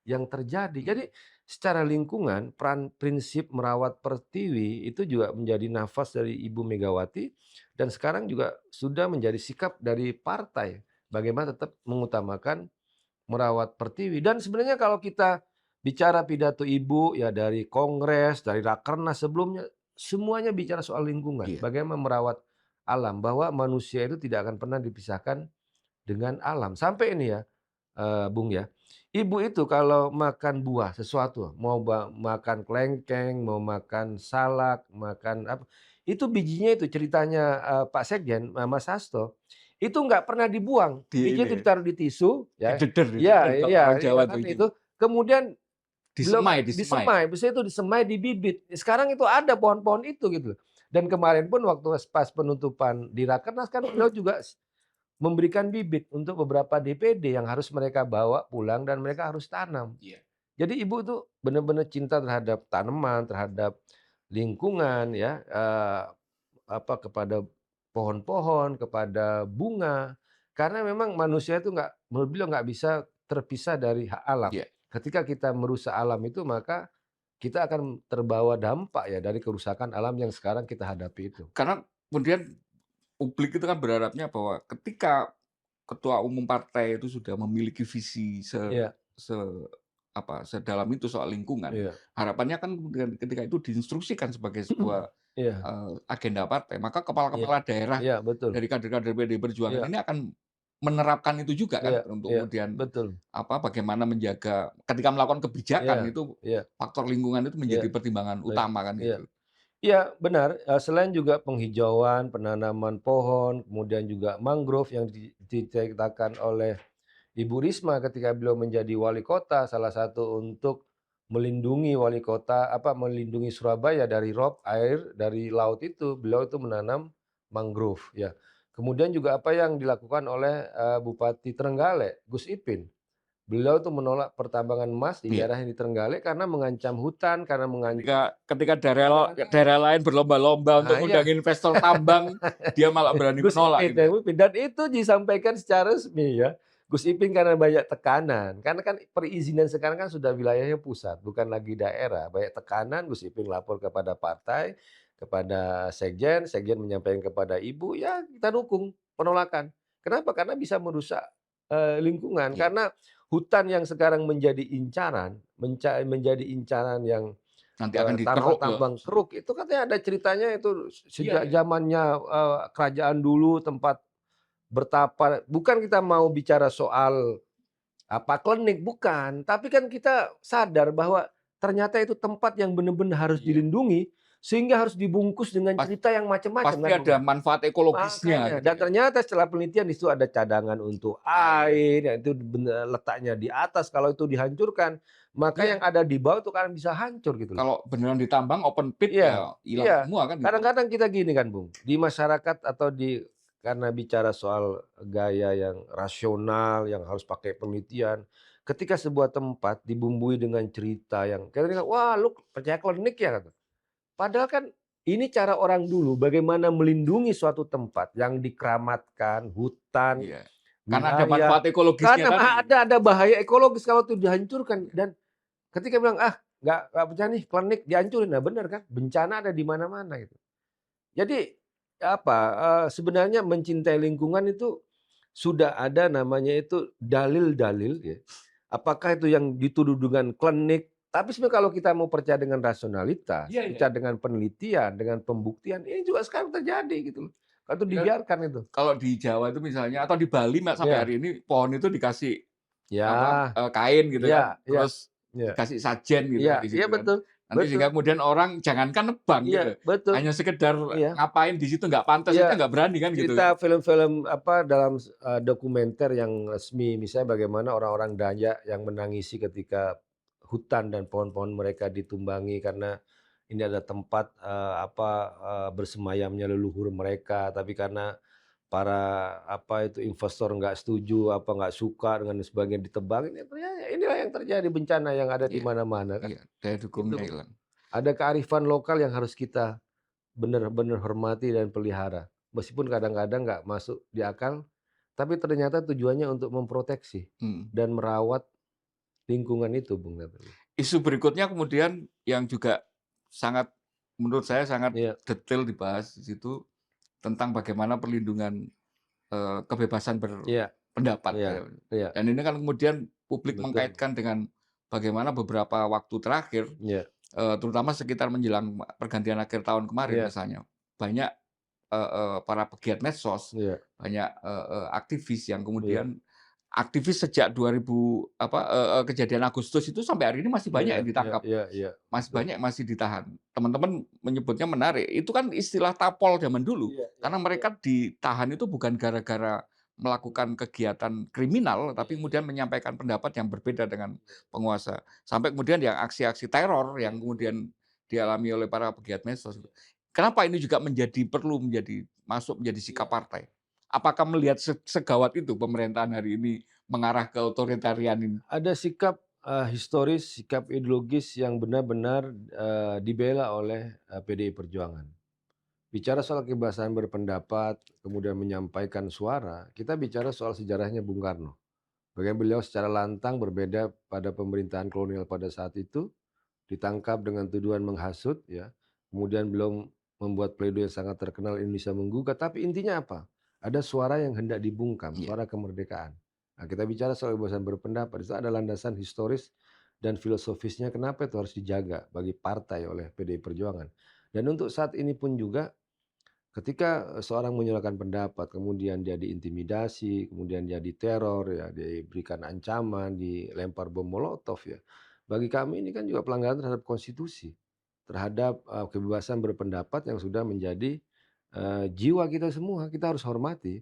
yang terjadi. iya. Jadi secara lingkungan, peran prinsip merawat pertiwi itu juga menjadi nafas dari Ibu Megawati dan sekarang juga sudah menjadi sikap dari partai, bagaimana tetap mengutamakan merawat pertiwi. Dan sebenarnya kalau kita bicara pidato Ibu, ya dari kongres, dari rakernas sebelumnya, semuanya bicara soal lingkungan, Iya. bagaimana merawat alam, bahwa manusia itu tidak akan pernah dipisahkan dengan alam. Sampai ini ya, Bung ya, Ibu itu kalau makan buah sesuatu, mau makan kelengkeng, mau makan salak, makan apa, itu bijinya itu ceritanya, Pak Sekjen, Mas Hasto, itu nggak pernah dibuang. Di Bijinya ini itu ya, ditaruh di tisu ya, dideder iya kalau iya orang iya Jawa tuh kan itu. itu, kemudian belum Disemai. disemai, biasanya itu disemai di bibit. Sekarang itu ada pohon-pohon itu gitu loh. Dan kemarin pun waktu pas penutupan di Rakernas kan beliau juga memberikan bibit untuk beberapa DPD yang harus mereka bawa pulang dan mereka harus tanam. Iya. Jadi ibu itu benar-benar cinta terhadap tanaman, terhadap lingkungan ya, kepada pohon-pohon, kepada bunga. Karena memang manusia itu menurut beliau nggak bisa terpisah dari hak alam. Iya. Ketika kita merusak alam itu maka kita akan terbawa dampak ya dari kerusakan alam yang sekarang kita hadapi itu. Karena kemudian publik itu kan berharapnya bahwa ketika ketua umum partai itu sudah memiliki visi Iya, se sedalam itu soal lingkungan, iya. harapannya kan kemudian ketika itu diinstruksikan sebagai sebuah, Iya, agenda partai, maka iya, kepala-kepala daerah iya betul. dari kader-kader PDI Perjuangan Iya, ini akan menerapkan itu juga kan iya, untuk iya, kemudian, betul. bagaimana menjaga ketika melakukan kebijakan Iya, itu iya, faktor lingkungan itu iya, menjadi pertimbangan baik. utama kan Iya. gitu. Iya benar, selain juga penghijauan, penanaman pohon, kemudian juga mangrove yang diceritakan oleh Ibu Risma ketika beliau menjadi wali kota, salah satu untuk melindungi wali kota, melindungi Surabaya dari rob air dari laut itu, beliau itu menanam mangrove ya. Kemudian juga apa yang dilakukan oleh, Bupati Trenggalek, Gus Ipin. Beliau tuh menolak pertambangan emas di Iya. daerah yang di Trenggalek karena mengancam hutan, karena mengancam Ketika daerah keanekaragaman. daerah lain berlomba-lomba untuk Nah mengundang iya, investor tambang, dia malah berani Gus menolak Ipin gitu ya. yang memimpin dan itu disampaikan secara resmi ya. Gus Ipin karena banyak tekanan, karena kan perizinan sekarang kan sudah wilayahnya pusat, bukan lagi daerah. Banyak tekanan, Gus Ipin lapor kepada partai, kepada sekjen, sekjen menyampaikan kepada ibu, ya kita dukung penolakan. Kenapa? Karena bisa merusak, lingkungan. Iya, Karena hutan yang sekarang menjadi incaran, menjadi incaran yang nanti akan dikeruk ya. tambang-tambang keruk itu katanya ada ceritanya itu Iya, sejak iya. zamannya, kerajaan dulu tempat bertapa. Bukan kita mau bicara soal klinik, bukan. Tapi kan kita sadar bahwa ternyata itu tempat yang benar-benar harus Iya. dilindungi, sehingga harus dibungkus dengan Pas cerita yang macam-macam pasti kan, ada Bung, ya? manfaat ekologisnya Makanya, gitu dan ya. ternyata setelah penelitian di situ ada cadangan untuk Air. air, yang itu letaknya di atas, kalau itu dihancurkan, maka Iya, yang ada di bawah itu kan bisa hancur gitu loh. kalau beneran ditambang open pit Iya, ya hilang iya. semua kan gitu. Kadang-kadang kita gini kan, Bung, di masyarakat atau karena bicara soal gaya yang rasional, yang harus pakai penelitian, ketika sebuah tempat dibumbui dengan cerita yang kita dengar, "Wah, lu percaya klinik ya?" Kata. Padahal kan ini cara orang dulu bagaimana melindungi suatu tempat yang dikeramatkan, hutan, Iya. Karena ada wilayah, manfaat ekologisnya karena tadi. ada bahaya ekologis kalau itu dihancurkan dan ketika bilang, "Ah, nggak percaya nih, klinik dihancurin." Nah benar kan, bencana ada di mana-mana gitu. Jadi sebenarnya mencintai lingkungan itu sudah ada namanya itu dalil-dalil ya. Apakah itu yang dituduh dengan klinik, tapi sebenarnya kalau kita mau percaya dengan rasionalitas, Iya, iya. percaya dengan penelitian, dengan pembuktian, ini juga sekarang terjadi gitu loh. Kalau itu Ya, dibiarkan itu. kalau di Jawa itu misalnya atau di Bali Mbak, sampai Iya, hari ini pohon itu dikasih ya, kain gitu kan, iya, iya, terus iya, dikasih sajen gitu iya, kan di iya situ kan. betul, Nanti betul, sehingga kemudian orang jangankan nebang iya gitu, betul, hanya sekedar iya. ngapain di situ nggak pantas aja Iya, nggak berani kan gitu kan. cerita film-film dalam dokumenter yang resmi, misalnya bagaimana orang-orang Dayak yang menangisi ketika hutan dan pohon-pohon mereka ditumbangi karena ini adalah tempat, bersemayamnya leluhur mereka, tapi karena para, investor nggak setuju, nggak suka dengan sebagainya ditebang, ini ternyata inilah yang terjadi bencana yang ada di Iya, mana-mana kan, iya, daya dukungnya gitu. hilang. Ada kearifan lokal yang harus kita benar-benar hormati dan pelihara. Meskipun kadang-kadang nggak masuk di akal, tapi ternyata tujuannya untuk memproteksi Mhm. dan merawat lingkungan itu, Bung Natali. Isu berikutnya kemudian yang juga sangat menurut saya sangat Iya, detail dibahas di situ tentang bagaimana perlindungan, kebebasan iya, berpendapat iya, ya. iya, Dan ini kan kemudian publik betul. mengkaitkan dengan bagaimana beberapa waktu terakhir, Iya, terutama sekitar menjelang pergantian akhir tahun kemarin iya, misalnya, banyak, para pegiat medsos, iya, banyak, aktivis yang iya, kemudian aktivis sejak 2000 apa, kejadian Agustus itu sampai hari ini masih banyak iya, yang iya, ditangkap, iya, iya, masih betul. banyak masih ditahan. Teman-teman menyebutnya menarik, itu kan istilah tapol zaman dulu, Iya, iya, karena iya, mereka ditahan itu bukan gara-gara melakukan kegiatan kriminal, iya, tapi iya, kemudian menyampaikan pendapat yang berbeda dengan iya, penguasa. Sampai kemudian yang aksi-aksi teror iya, yang kemudian dialami oleh para pegiat medsos. Kenapa ini juga perlu menjadi masuk menjadi sikap iya. partai? Apakah melihat segawat itu pemerintahan hari ini mengarah ke otoritarian ini? Ada sikap, historis, sikap ideologis yang benar-benar, dibela oleh, PDI Perjuangan. Bicara soal kebebasan berpendapat, kemudian menyampaikan suara, kita bicara soal sejarahnya Bung Karno. Bagaimana beliau secara lantang berbeda pada pemerintahan kolonial pada saat itu, ditangkap dengan tuduhan menghasut ya, kemudian beliau membuat pledoi yang sangat terkenal Indonesia Menggugat, tapi intinya apa? Ada suara yang hendak dibungkam, Iya, suara kemerdekaan. Nah, kita bicara soal kebebasan berpendapat, itu ada landasan historis dan filosofisnya kenapa itu harus dijaga bagi partai oleh PDI Perjuangan. Dan untuk saat ini pun juga ketika, seorang menyuarakan pendapat, kemudian dia diintimidasi, kemudian dia diteror ya, diberikan ancaman, dilempar bom molotov ya. Bagi kami ini kan juga pelanggaran terhadap konstitusi, terhadap, kebebasan berpendapat yang sudah menjadi, jiwa kita semua, kita harus hormati.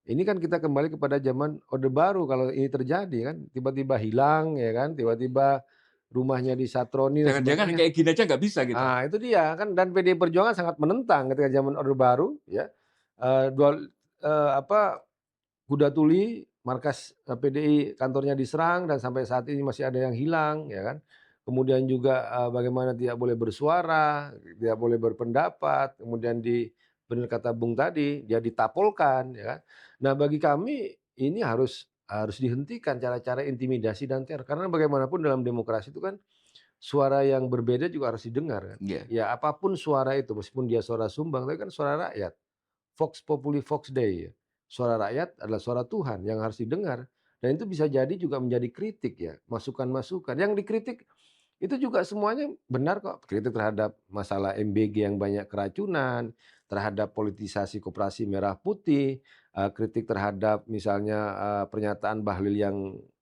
Ini kan kita kembali kepada zaman Orde Baru kalau ini terjadi kan, tiba-tiba hilang ya kan, tiba-tiba rumahnya disatroni dan jangan-jangan sebagainya. kayak gini aja nggak bisa kita. Ah, itu dia kan dan PDI Perjuangan sangat menentang ketika zaman Orde Baru ya, eee, dua apa, Kuda Tuli, markas, PDI kantornya diserang dan sampai saat ini masih ada yang hilang ya kan. Kemudian juga, bagaimana tidak boleh bersuara, tidak boleh berpendapat, kemudian bener kata Bung tadi, dia ditapolkan ya kan. Nah bagi kami ini harus harus dihentikan cara-cara intimidasi dan teror, karena bagaimanapun dalam demokrasi itu kan suara yang berbeda juga harus didengar kan. Iya, Ya apapun suara itu, meskipun dia suara sumbang, tapi kan suara rakyat. Vox populi vox Dei ya. Suara rakyat adalah suara Tuhan yang harus didengar. Dan itu bisa jadi juga menjadi kritik ya, masukan-masukan. Yang dikritik itu juga semuanya benar kok. Kritik terhadap masalah MBG yang banyak keracunan, terhadap politisasi koperasi merah putih, kritik terhadap misalnya, pernyataan Bahlil yang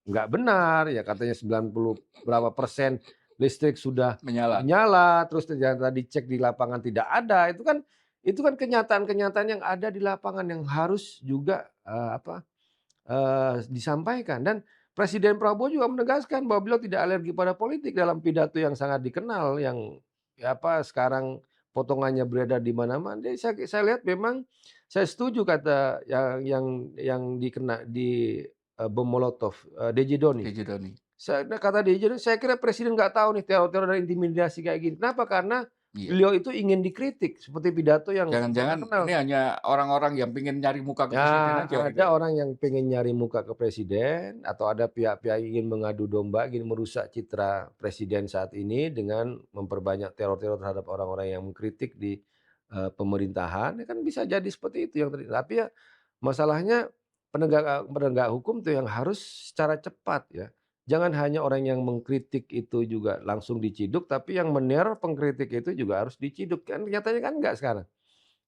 nggak benar, ya katanya 90 berapa persen listrik sudah menyala. menyala, terus ternyata dicek di lapangan tidak ada. Itu kan kenyataan-kenyataan yang ada di lapangan yang harus juga, disampaikan dan Presiden Prabowo juga menegaskan bahwa beliau tidak alergi pada politik dalam pidato yang sangat dikenal yang, ya apa, sekarang potongannya beredar di mana-mana. Jadi saya lihat memang saya setuju kata yang bom molotov, DJ Doni. DJ Doni. Kata DJ Doni, "Saya kira presiden nggak tahu nih teror-teror dan intimidasi kayak gini." Kenapa? Karena Iya. beliau itu ingin dikritik seperti pidato yang Jangan-jangan ini terkenal. hanya orang-orang yang pengen nyari muka ke presiden Ya, aja gitu ada ya? orang yang pengen nyari muka ke presiden atau ada pihak-pihak yang ingin mengadu domba, ingin merusak citra presiden saat ini dengan memperbanyak teror-teror terhadap orang-orang yang mengkritik di, pemerintahan, ya kan bisa jadi seperti itu yang terjadi. Tapi ya masalahnya penegak penegak hukum tuh yang harus secara cepat ya. Jangan hanya orang yang mengkritik itu juga langsung diciduk, tapi yang meneror pengkritik itu juga harus diciduk. Kan nyatanya kan enggak sekarang.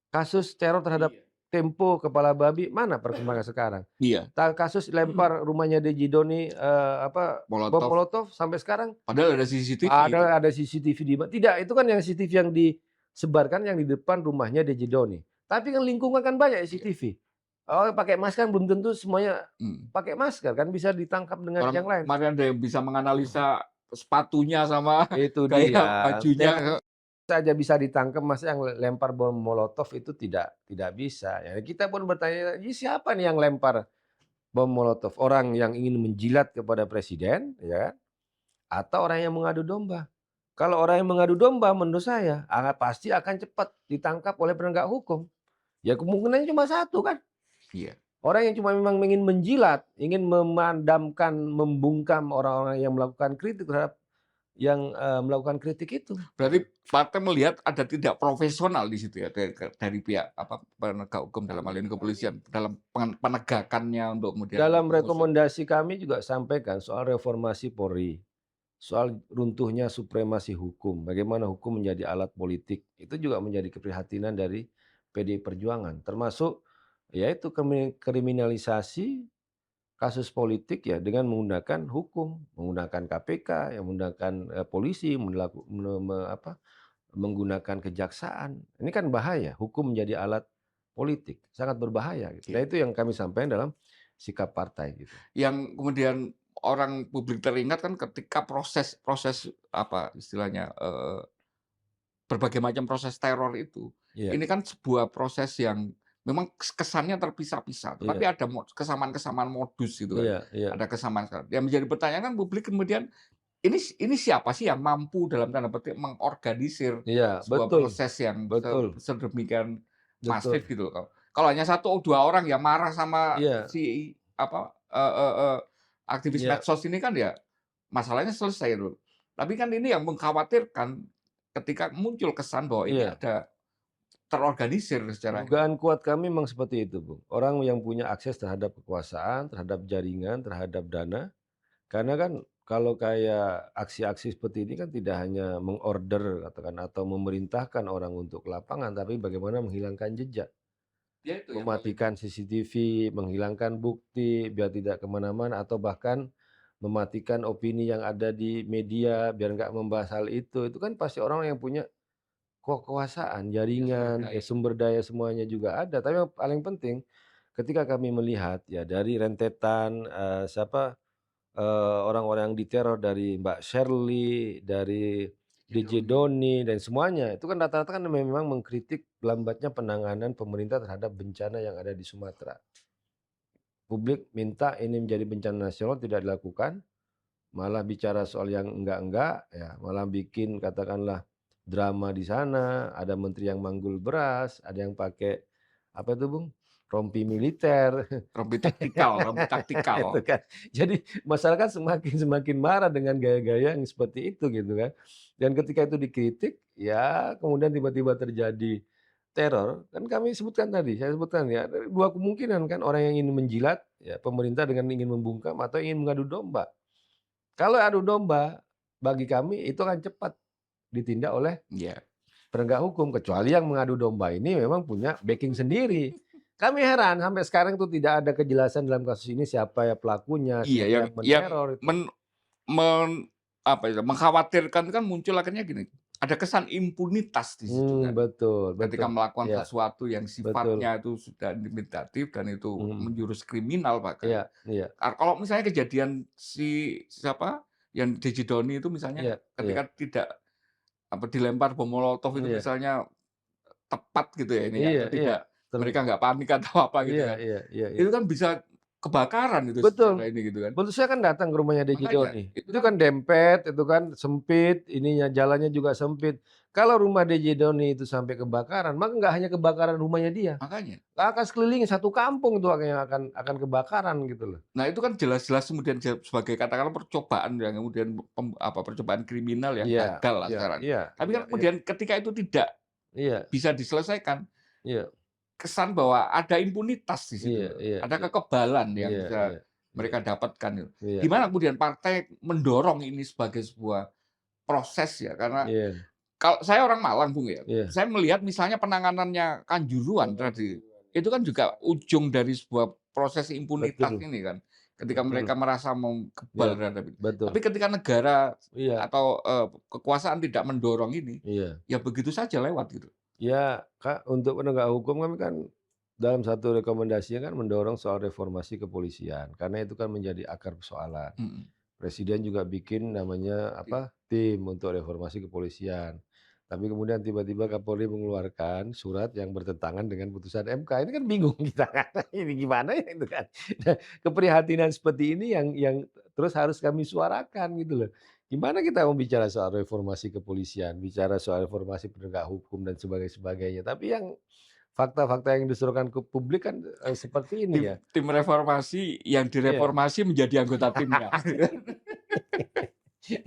Kasus teror terhadap Iya. Tempo, Kepala Babi, mana perkembangan sekarang? Iya. Kasus lempar rumahnya DJ Doni, bom Molotov, molotov sampai sekarang padahal ada CCTV itu. ada CCTV tidak, itu kan yang CCTV yang disebarkan yang di depan rumahnya DJ Doni. Tapi kan lingkungan kan banyak Iya, CCTV. Oh, pakai masker kan belum tentu semuanya mhm. pakai masker kan bisa ditangkap dengan Orang yang lain. kemarin ada yang bisa menganalisa sepatunya sama Itu gaya dia. bajunya. Saja bisa ditangkap, masa yang lempar bom molotov itu tidak bisa. Ya kita pun bertanya, "Ini siapa nih yang lempar bom molotov? Orang yang ingin menjilat kepada presiden, ya kan? Atau orang yang mengadu domba?" Kalau orang yang mengadu domba menurut saya, pasti akan cepat ditangkap oleh penegak hukum. Ya kemungkinannya cuma satu kan, Iya. Orang yang cuma memang ingin menjilat, ingin memadamkan, membungkam orang-orang yang melakukan kritik terhadap yang, melakukan kritik itu. Berarti partai melihat ada tidak profesional di situ ya dari pihak apa, penegak hukum dalam hal ini kepolisian, dalam penegakannya untuk kemudian Dalam mengusut. rekomendasi kami juga sampaikan soal reformasi Polri, soal runtuhnya supremasi hukum, bagaimana hukum menjadi alat politik, itu juga menjadi keprihatinan dari PDI Perjuangan, termasuk yaitu kriminalisasi kasus politik ya dengan menggunakan hukum, menggunakan KPK, yang menggunakan, polisi, menggunakan kejaksaan. Ini kan bahaya, hukum menjadi alat politik, sangat berbahaya gitu. Nah Iya. itu yang kami sampaikan dalam sikap partai gitu. Yang kemudian orang publik teringat kan ketika proses proses apa istilahnya, berbagai macam proses teror itu. Iya, Ini kan sebuah proses yang memang kesannya terpisah-pisah, tetapi iya, ada kesamaan-kesamaan modus gitu kan. iya, iya, Ada kesamaan yang menjadi pertanyaan kan publik kemudian, ini siapa sih yang mampu dalam tanda petik mengorganisir iya, sebuah betul, proses yang betul, sedemikian masif betul. gitu loh. Kalau hanya satu 2 orang yang marah sama Iya, si apa, aktivis iya, medsos ini kan ya masalahnya selesai loh. Tapi kan ini yang mengkhawatirkan ketika muncul kesan bahwa ini iya. ada terorganisir secara ini. Dugaan kuat kami memang seperti itu, Bung. Orang yang punya akses terhadap kekuasaan, terhadap jaringan, terhadap dana. Karena kan kalau kayak aksi-aksi seperti ini kan tidak hanya mengorder katakan atau memerintahkan orang untuk ke lapangan, tapi bagaimana menghilangkan jejak, Ya itu yang paling mematikan CCTV, menghilangkan bukti biar tidak kemana-mana atau bahkan mematikan opini yang ada di media biar nggak membahas hal itu. Itu kan pasti orang yang punya kekuasaan, ya sumber jaringan, ya daya. sumber daya semuanya juga ada. Tapi yang paling penting ketika kami melihat ya dari rentetan, orang-orang yang diteror dari Mbak Shirley, dari Gitu. DJ Doni dan semuanya, itu kan rata-rata kan memang mengkritik lambatnya penanganan pemerintah terhadap bencana yang ada di Sumatera. Publik minta ini menjadi bencana nasional tidak dilakukan, malah bicara soal yang enggak-enggak, ya malah bikin katakanlah drama di sana, ada menteri yang manggul beras, ada yang pakai apa itu Bung, rompi militer. Rompi taktikal. Itu kan. Jadi masyarakat semakin semakin marah dengan gaya-gaya yang seperti itu gitu kan. Dan ketika itu dikritik, ya kemudian tiba-tiba terjadi teror, kan kami sebutkan tadi, saya sebutkan ya, ada 2 kemungkinan kan, orang yang ingin menjilat, ya pemerintah dengan ingin membungkam atau ingin mengadu domba. Kalau adu domba, bagi kami itu akan cepat ditindak oleh Iya. penegak hukum, kecuali yang mengadu domba ini memang punya backing sendiri. Kami heran sampai sekarang itu tidak ada kejelasan dalam kasus ini siapa ya pelakunya, Iya, siapa yang yang yang meneror itu. men men apa ya, mengkhawatirkan kan muncul akhirnya gini, ada kesan impunitas di situ kan. Betul, Ketika betul. melakukan Iya, sesuatu yang betul. sifatnya itu sudah intimidatif dan itu Mhm. menjurus kriminal bahkan. Iya, iya, Kalau misalnya kejadian si siapa, yang Diji Doni itu misalnya iya, iya, ketika tidak apa, dilempar bom molotov itu iya, misalnya tepat gitu ya ini ya, iya, atau iya. tidak Ter mereka nggak panik atau apa gitu iya, kan. iya, iya, iya. Itu kan bisa kebakaran itu secara Betul. ini gitu kan. Betul, saya kan datang ke rumahnya DJ Makanya Doni. itu Itu kan kan dempet, itu kan sempit, ininya jalannya juga sempit. Kalau rumah DJ Doni itu sampai kebakaran, maka nggak hanya kebakaran rumahnya dia, makanya. akan sekeliling satu kampung itu yang akan kebakaran gitu loh. Nah itu kan jelas-jelas kemudian sebagai katakanlah percobaan yang kemudian apa, percobaan kriminal yang Iya, gagal lah iya, sekarang. iya, Tapi iya, kan iya, kemudian ketika itu tidak iya, bisa diselesaikan, iya, kesan bahwa ada impunitas di situ, iya, iya, ada iya, kekebalan yang iya, bisa iya, iya, mereka dapatkan gitu. iya, Gimana kemudian partai mendorong ini sebagai sebuah proses ya, karena iya, kalau saya orang Malang, Bung, ya, iya, saya melihat misalnya penanganannya Kanjuruhan tadi, itu kan juga ujung dari sebuah proses impunitas betul, ini kan, ketika mereka betul, merasa mau iya, kebal terhadap itu. betul, Tapi ketika negara iya, atau, kekuasaan tidak mendorong ini, iya. ya begitu saja lewat gitu. Ya, Kak, untuk penegak hukum kami kan dalam satu rekomendasinya kan mendorong soal reformasi kepolisian, karena itu kan menjadi akar persoalan. Mhm. Presiden juga bikin namanya apa, tim untuk reformasi kepolisian. Tapi kemudian tiba-tiba Kapolri mengeluarkan surat yang bertentangan dengan putusan MK. Ini kan bingung kita kan, ini gimana ya itu kan. Nah, keprihatinan seperti ini yang terus harus kami suarakan gitu loh. Gimana kita mau bicara soal reformasi kepolisian, bicara soal reformasi penegak hukum dan sebagainya. Tapi yang fakta-fakta yang disuruhkan ke publik kan seperti ini ya. Tim reformasi yang Iya. direformasi menjadi anggota timnya.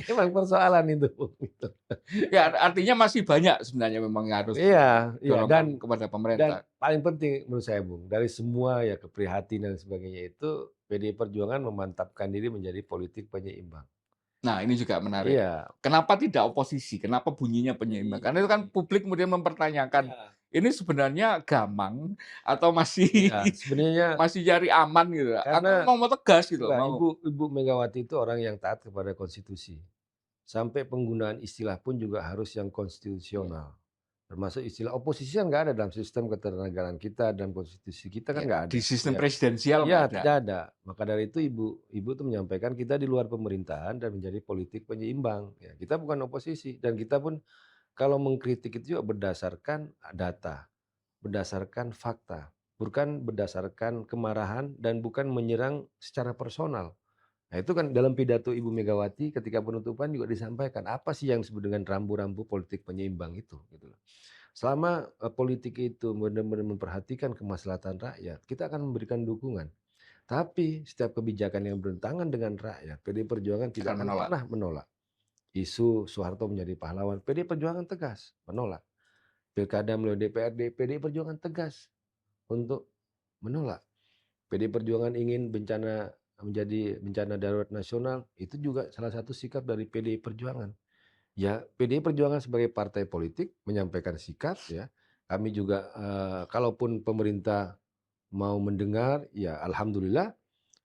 Emang persoalan itu. Ya, artinya masih banyak sebenarnya memang yang harus Iya, iya dorongkan kepada dan pemerintah. paling penting menurut saya Bung, dari semua ya keprihatinan dan sebagainya itu PDI Perjuangan memantapkan diri menjadi politik penyeimbang. Nah, ini juga menarik. Iya. Kenapa tidak oposisi? Kenapa bunyinya penyeimbang? Karena itu kan publik kemudian mempertanyakan, Iya. ini sebenarnya gamang atau masih Iya, sebenarnya masih cari aman gitu, atau karena mau tegas gitu, enggak, mau Ibu Megawati itu orang yang taat kepada konstitusi. Sampai penggunaan istilah pun juga harus yang konstitusional. Termasuk istilah oposisi kan nggak ada dalam sistem ketatanegaraan kita, dalam konstitusi kita kan ya, nggak di ada. sistem Ya. presidensial nggak Ya, ada. tidak ada. Maka dari itu Ibu tuh menyampaikan kita di luar pemerintahan dan menjadi politik penyeimbang. Ya, kita bukan oposisi dan kita pun kalau mengkritik itu juga berdasarkan data, berdasarkan fakta, bukan berdasarkan kemarahan dan bukan menyerang secara personal. Nah, itu kan dalam pidato Ibu Megawati ketika penutupan juga disampaikan apa sih yang disebut dengan rambu-rambu politik penyeimbang itu, gitu loh. Selama politik itu benar-benar memperhatikan kemaslahatan rakyat, kita akan memberikan dukungan. Tapi setiap kebijakan yang bertentangan dengan rakyat, PDI Perjuangan tidak Akan akan menolak. pernah menolak. Isu Soeharto menjadi pahlawan, PDI Perjuangan tegas menolak. Pilkada melalui DPRD, PDI Perjuangan tegas untuk menolak. PDI Perjuangan ingin bencana menjadi bencana darurat nasional, itu juga salah satu sikap dari PDI Perjuangan. Ya, PDI Perjuangan sebagai partai politik menyampaikan sikap ya. Kami juga kalaupun pemerintah mau mendengar, ya alhamdulillah.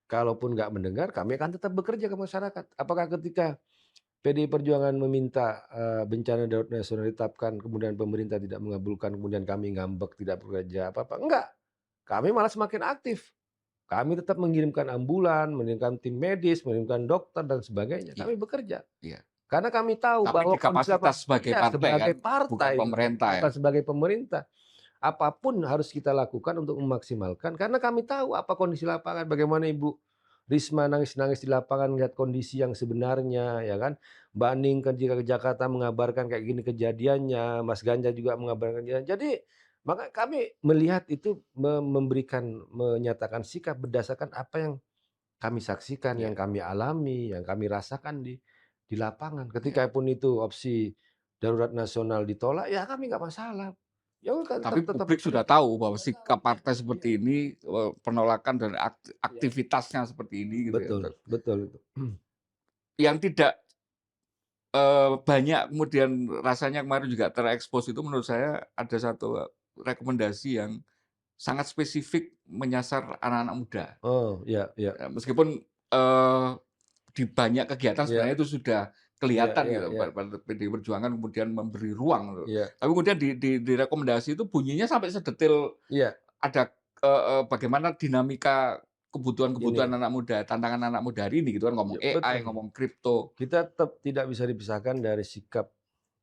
Kalaupun nggak mendengar, kami akan tetap bekerja ke masyarakat. Apakah ketika PDI Perjuangan meminta bencana darurat nasional ditetapkan, kemudian pemerintah tidak mengabulkan, kemudian kami ngambek tidak bekerja apa-apa? Enggak. Kami malah semakin aktif. Kami tetap mengirimkan ambulan, mengirimkan tim medis, mengirimkan dokter dan sebagainya. Iya, Kami bekerja. iya. Karena kami tahu Tapi bahwa di kapasitas sebagai ya, partai kan, sebagai bukan partai, pemerintah ya. bukan sebagai pemerintah. Apapun harus kita lakukan untuk memaksimalkan karena kami tahu apa kondisi lapangan, bagaimana Ibu Risma nangis-nangis di lapangan melihat kondisi yang sebenarnya, ya kan. Mbak Ning ke Jakarta mengabarkan kayak gini kejadiannya, Mas Ganjar juga mengabarkan kejadian. Jadi maka kami melihat itu menyatakan sikap berdasarkan apa yang kami saksikan, yang Iya, kami alami, yang kami rasakan di lapangan. iya. Ketika pun itu opsi darurat nasional ditolak, ya kami nggak masalah. Ya udah Tapi tetap publik sudah bekerja. tahu bahwa sikap partai Iya, seperti ini, penolakan dan iya. aktivitasnya seperti ini gitu ya. Betul, betul itu. Yang tidak, banyak kemudian rasanya kemarin juga terekspos itu menurut saya ada satu rekomendasi yang sangat spesifik menyasar anak-anak muda. Oh, iya, iya. Meskipun, di banyak kegiatan Iya, sebenarnya itu sudah iya, kelihatan iya, gitu, iya, PDI Perjuangan kemudian memberi ruang gitu. iya, Tapi kemudian di rekomendasi itu bunyinya sampai sedetil iya. ada, bagaimana dinamika kebutuhan-kebutuhan Gini, anak muda, tantangan anak muda hari ini gitu kan, ngomong iya, AI, betul. ngomong kripto. Kita tetap tidak bisa dipisahkan dari sikap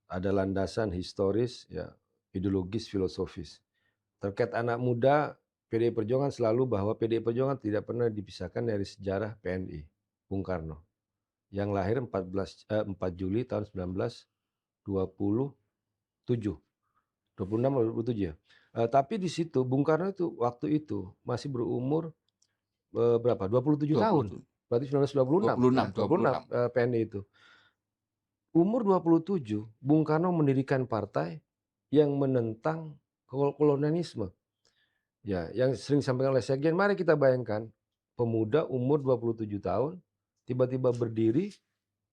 ada landasan historis, ya, ideologis, filosofis. Terkait anak muda, PDI Perjuangan selalu bahwa PDI Perjuangan tidak pernah dipisahkan dari sejarah PNI, Bung Karno, yang lahir 4 Juli tahun 1927, 26 atau 27 ya. Tapi di situ Bung Karno itu waktu itu masih berumur berapa? 27 tahun. 20 Berarti 1926 ya, 26 26 26. PNI itu. Umur 27, Bung Karno mendirikan partai yang menentang kolonialisme. Ya, yang sering disampaikan oleh Sekjen, mari kita bayangkan pemuda umur 27 tahun tiba-tiba berdiri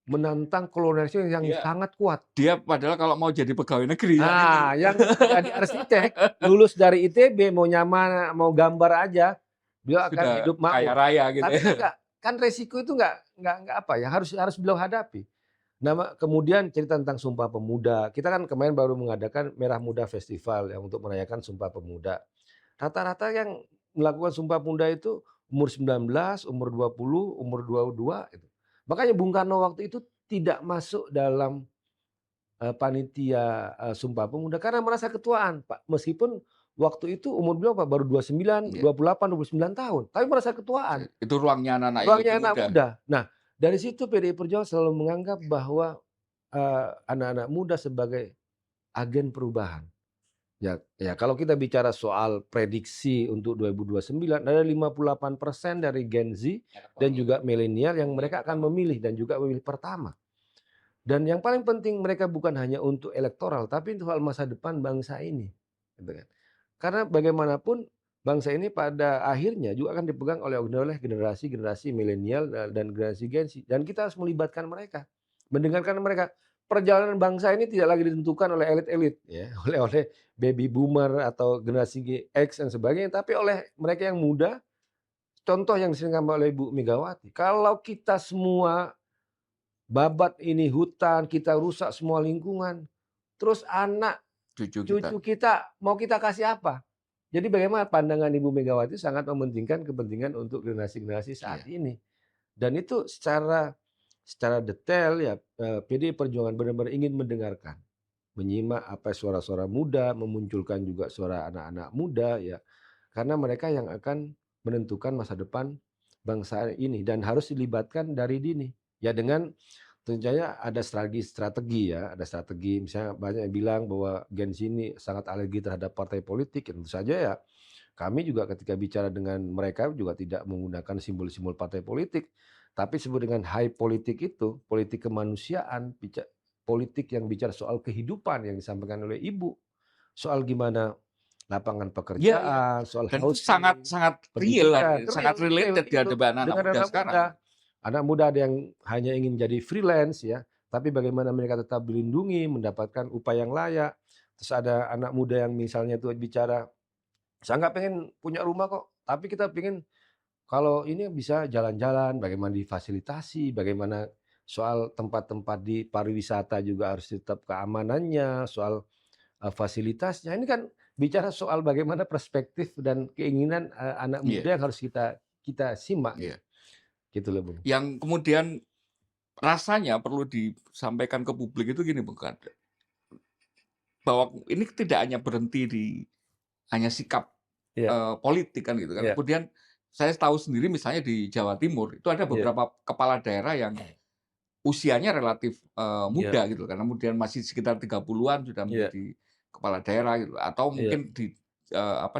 menantang kolonialisme yang Dia sangat kuat. dia padahal kalau mau jadi pegawai negeri saat ini. Nah, yang jadi arsitek, lulus dari ITB mau nyama, mau gambar aja, beliau akan Sudah hidup kaya makmur. raya gitu Tapi ya. enggak, kan resiko itu enggak apa ya, harus beliau hadapi. Kemudian cerita tentang Sumpah Pemuda. Kita kan kemarin baru mengadakan Merah Muda Festival yang untuk merayakan Sumpah Pemuda. Rata-rata yang melakukan Sumpah Pemuda itu umur 19, umur 20, umur 22 itu. Makanya Bung Karno waktu itu tidak masuk dalam panitia Sumpah Pemuda karena merasa ketuaan, Pak. Meskipun waktu itu umur beliau Pak baru 29, Iya, 28, 29 tahun, tapi merasa ketuaan. itu ruangnya anak-anak yang Ruangnya lebih anak muda. muda. Nah, dari situ PDI Perjuangan selalu menganggap bahwa anak-anak muda sebagai agen perubahan. Ya, kalau kita bicara soal prediksi untuk 2029, ada 58% dari Gen Z dan juga milenial yang mereka akan memilih dan juga memilih pertama. Dan yang paling penting mereka bukan hanya untuk elektoral, tapi untuk hal masa depan bangsa ini, gitu kan. Karena bagaimanapun bangsa ini pada akhirnya juga akan dipegang oleh generasi-generasi milenial dan generasi Gen Z, dan kita harus melibatkan mereka, mendengarkan mereka. Perjalanan bangsa ini tidak lagi ditentukan oleh elit-elit ya, oleh baby boomer atau generasi X dan sebagainya, tapi oleh mereka yang muda. Contoh yang disampaikan oleh Ibu Megawati, kalau kita semua babat ini hutan, kita rusak semua lingkungan, terus anak Cucu kita. cucu kita mau kita kasih apa? Jadi bagaimana pandangan Ibu Megawati sangat mementingkan kepentingan untuk generasi-generasi saat Iya. ini. Dan itu secara detail ya, PDI Perjuangan benar-benar ingin mendengarkan, menyimak apa suara-suara muda, memunculkan juga suara anak-anak muda ya. Karena mereka yang akan menentukan masa depan bangsa ini dan harus dilibatkan dari dini. Ya dengan tentunya ada strategi ya, ada strategi misalnya banyak yang bilang bahwa Gen Z ini sangat alergi terhadap partai politik, ya tentu saja ya kami juga ketika bicara dengan mereka juga tidak menggunakan simbol-simbol partai politik, tapi sebut dengan high politik itu, politik kemanusiaan, politik yang bicara soal kehidupan yang disampaikan oleh Ibu, soal gimana lapangan Iya, iya. pekerjaan, soal Dan itu sangat housing, sangat real, pendidikan, sangat related di real hadapan anak dengan muda anak sekarang. muda. Anak muda ada yang hanya ingin jadi freelance ya, tapi bagaimana mereka tetap dilindungi, mendapatkan upah yang layak. Terus ada anak muda yang misalnya tuh bicara, "Saya nggak pengen punya rumah kok, tapi kita pengen kalau ini bisa jalan-jalan, bagaimana difasilitasi, bagaimana soal tempat-tempat di pariwisata juga harus tetap keamanannya, soal fasilitasnya." Ini kan bicara soal bagaimana perspektif dan keinginan, anak Iya, muda yang harus kita kita simak iya. gitu loh, Bung. Yang kemudian rasanya perlu disampaikan ke publik itu gini, Bung, kan, bahwa ini tidak hanya berhenti di hanya sikap, Iya, politik kan gitu kan. iya, Kemudian saya tahu sendiri misalnya di Jawa Timur itu ada iya, beberapa kepala daerah yang usianya relatif, iya, muda gitu kan, kemudian masih sekitar 30-an sudah iya, menjadi kepala daerah gitu, atau iya, mungkin di,